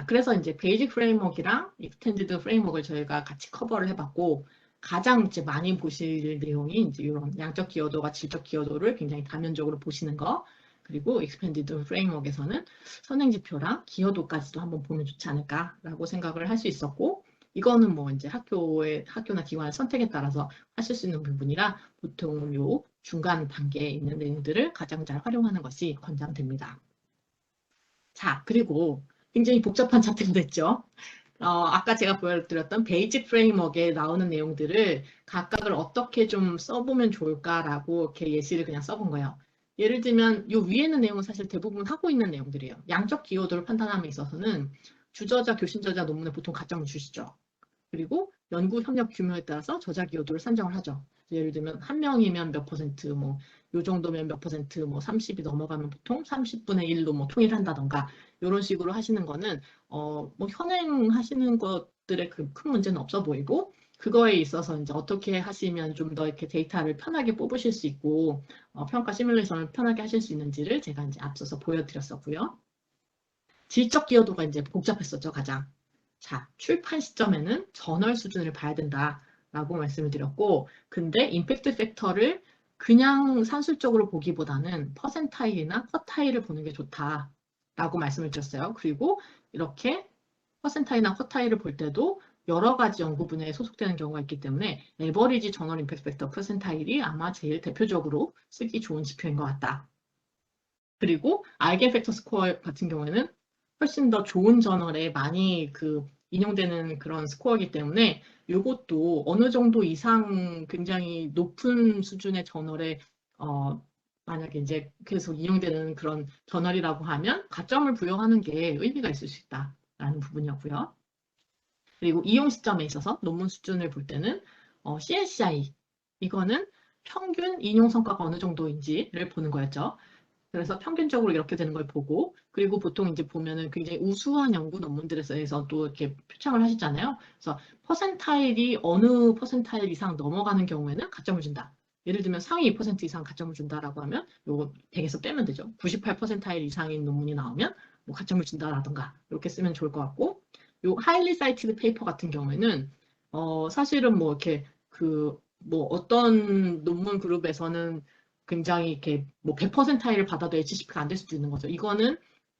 그래서 이제 베이직 프레임워크랑 익스텐디드 프레임워크를 저희가 같이 커버를 해봤고, 가장 이제 많이 보실 내용이 이제 이런 양적 기여도와 질적 기여도를 굉장히 다면적으로 보시는 거, 그리고 익스펜디드 프레임워크에서는 선행 지표랑 기여도까지도 한번 보면 좋지 않을까라고 생각을 할 수 있었고, 이거는 뭐 이제 학교나 기관의 선택에 따라서 하실 수 있는 부분이라 보통 요 중간 단계에 있는 내용들을 가장 잘 활용하는 것이 권장됩니다. 자, 그리고 굉장히 복잡한 차트가 됐죠. 아까 제가 보여드렸던 베이직 프레임워크에 나오는 내용들을 각각을 어떻게 좀 써보면 좋을까라고 이렇게 예시를 그냥 써본 거예요. 예를 들면 이 위에 있는 내용은 사실 대부분 하고 있는 내용들이에요. 양적 기여도를 판단함에 있어서는 주저자, 교신저자 논문에 보통 가점을 주시죠. 그리고 연구 협력 규모에 따라서 저자 기여도를 산정을 하죠. 예를 들면 한 명이면 몇 퍼센트, 뭐 요 정도면 몇 퍼센트, 뭐 30이 넘어가면 보통 30분의 1로 뭐 통일한다던가 이런 식으로 하시는 거는 뭐 현행하시는 것들의 그 큰 문제는 없어 보이고, 그거에 있어서 이제 어떻게 하시면 좀 더 이렇게 데이터를 편하게 뽑으실 수 있고 평가 시뮬레이션을 편하게 하실 수 있는지를 제가 이제 앞서서 보여드렸었고요. 질적 기여도가 이제 복잡했었죠, 가장. 자, 출판 시점에는 저널 수준을 봐야 된다라고 말씀을 드렸고, 근데 임팩트 팩터를 그냥 산술적으로 보기보다는 퍼센타일이나 쿼타일을 보는 게 좋다라고 말씀을 드렸어요. 그리고 이렇게 퍼센타일이나 쿼타일을 볼 때도 여러 가지 연구 분야에 소속되는 경우가 있기 때문에 에버리지 저널 임팩트 팩터 퍼센타일이 아마 제일 대표적으로 쓰기 좋은 지표인 것 같다. 그리고 알겐 팩터 스코어 같은 경우에는 훨씬 더 좋은 저널에 많이 인용되는 그런 스코어이기 때문에 이것도 어느 정도 이상 굉장히 높은 수준의 저널에 만약에 이제 계속 인용되는 그런 저널이라고 하면 가점을 부여하는 게 의미가 있을 수 있다. 라는 부분이었고요. 그리고 이용 시점에 있어서 논문 수준을 볼 때는 CLCI, 이거는 평균 인용 성과가 어느 정도인지를 보는 거였죠. 그래서 평균적으로 이렇게 되는 걸 보고, 그리고 보통 이제 보면은 굉장히 우수한 연구 논문들에서 또 이렇게 표창을 하시잖아요. 그래서 퍼센타일이 어느 퍼센타일 이상 넘어가는 경우에는 가점을 준다. 예를 들면 상위 2% 이상 가점을 준다라고 하면 요거 100에서 빼면 되죠. 98%타일 이상인 논문이 나오면 뭐 가점을 준다라던가 이렇게 쓰면 좋을 것 같고, 요 하일리 사이티드 페이퍼 같은 경우에는 사실은 뭐 이렇게 뭐 어떤 논문 그룹에서는 굉장히 이렇게 뭐 100%타일을 받아도 HCP가 안 될 수도 있는 거죠.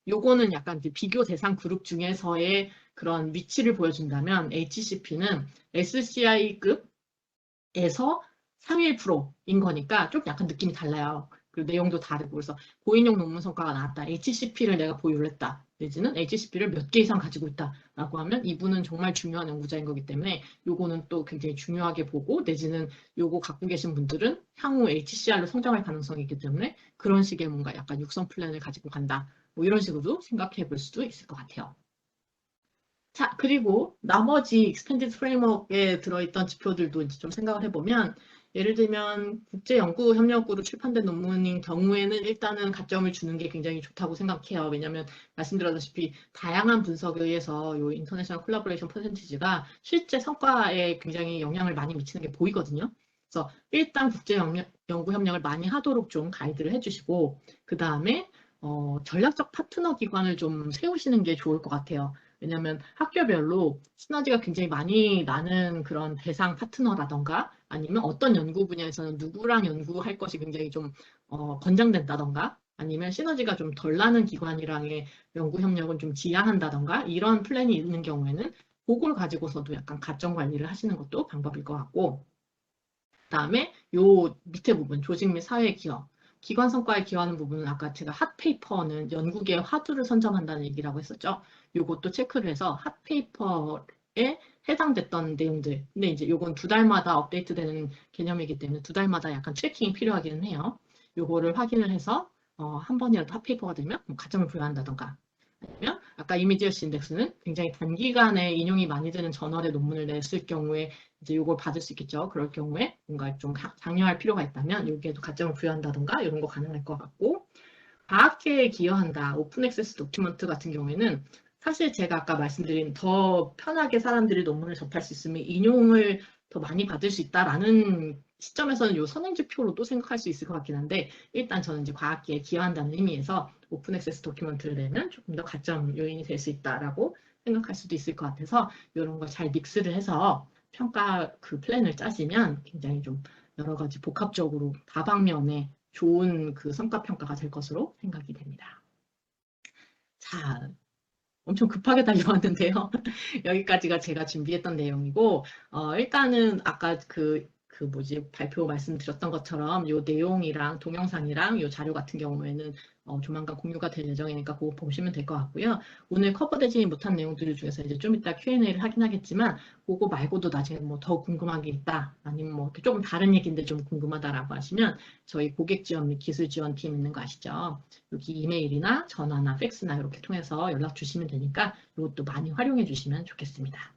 요거는 약간 이제 비교 대상 그룹 중에서의 그런 위치를 보여준다면 HCP는 SCI급에서 상위 1%인 거니까 좀 약간 느낌이 달라요. 그리고 내용도 다르고. 그래서 고인용 논문 성과가 나왔다. HCP를 내가 보유를 했다. 내지는 HCP를 몇 개 이상 가지고 있다라고 하면 이분은 정말 중요한 연구자인 거기 때문에 요거는 또 굉장히 중요하게 보고, 내지는 요거 갖고 계신 분들은 향후 HCR로 성장할 가능성이 있기 때문에 그런 식의 뭔가 약간 육성 플랜을 가지고 간다. 뭐 이런 식으로 생각해 볼 수도 있을 것 같아요. 자, 그리고 나머지 익스펜디드 프레임워크에 들어있던 지표들도 이제 좀 생각을 해보면, 예를 들면 국제연구협력으로 출판된 논문인 경우에는 일단은 가점을 주는 게 굉장히 좋다고 생각해요. 왜냐하면 말씀드렸다시피 다양한 분석에 의해서 이 인터내셔널 콜라보레이션 퍼센티지가 실제 성과에 굉장히 영향을 많이 미치는 게 보이거든요. 그래서 일단 국제연구협력을 많이 하도록 좀 가이드를 해주시고, 그 다음에 전략적 파트너 기관을 좀 세우시는 게 좋을 것 같아요. 왜냐하면 학교별로 시너지가 굉장히 많이 나는 그런 대상 파트너라던가, 아니면 어떤 연구 분야에서는 누구랑 연구할 것이 굉장히 좀 권장된다던가, 아니면 시너지가 좀 덜 나는 기관이랑의 연구 협력은 좀 지양한다던가, 이런 플랜이 있는 경우에는 그걸 가지고서도 약간 가점 관리를 하시는 것도 방법일 것 같고, 그다음에 요 밑에 부분, 조직 및 사회 기여. 기관 성과에 기여하는 부분은 아까 제가 핫페이퍼는 연구계의 화두를 선점한다는 얘기라고 했었죠. 요것도 체크를 해서 핫페이퍼에 해당됐던 내용들. 근데 이제 요건 2달마다 업데이트되는 개념이기 때문에 2달마다 약간 트래킹이 필요하기는 해요. 요거를 확인을 해서 한 번이라도 핫페이퍼가 되면 뭐 가점을 부여한다던가, 아니면 아까 이미지어시 인덱스는 굉장히 단기간에 인용이 많이 되는 저널의 논문을 냈을 경우에 이제 이걸 받을 수 있겠죠. 그럴 경우에 뭔가 좀 장려할 필요가 있다면 여기에도 가점을 부여한다던가 이런 거 가능할 것 같고, 과학계에 기여한다, 오픈 액세스 도큐먼트 같은 경우에는 사실 제가 아까 말씀드린 더 편하게 사람들이 논문을 접할 수 있으면 인용을 더 많이 받을 수 있다라는 시점에서는 이 선행지표로도 생각할 수 있을 것 같긴 한데, 일단 저는 이제 과학계에 기여한다는 의미에서 오픈 액세스 도큐먼트를 내면 조금 더 가점 요인이 될 수 있다라고 생각할 수도 있을 것 같아서, 이런 걸 잘 믹스를 해서 평가 그 플랜을 짜시면 굉장히 좀 여러 가지 복합적으로 다방면에 좋은 그 성과 평가가 될 것으로 생각이 됩니다. 자, 엄청 급하게 달려왔는데요. 여기까지가 제가 준비했던 내용이고, 일단은 아까 발표 말씀드렸던 것처럼 요 내용이랑 동영상이랑 요 자료 같은 경우에는 조만간 공유가 될 예정이니까 그거 보시면 될 것 같고요. 오늘 커버되지 못한 내용들 중에서 이제 좀 이따 Q&A를 하긴 하겠지만, 그거 말고도 나중에 뭐 더 궁금한 게 있다, 아니면 뭐 조금 다른 얘기인데 좀 궁금하다라고 하시면 저희 고객 지원 및 기술 지원팀 있는 거 아시죠? 여기 이메일이나 전화나 팩스나 이렇게 통해서 연락 주시면 되니까 이것도 많이 활용해 주시면 좋겠습니다.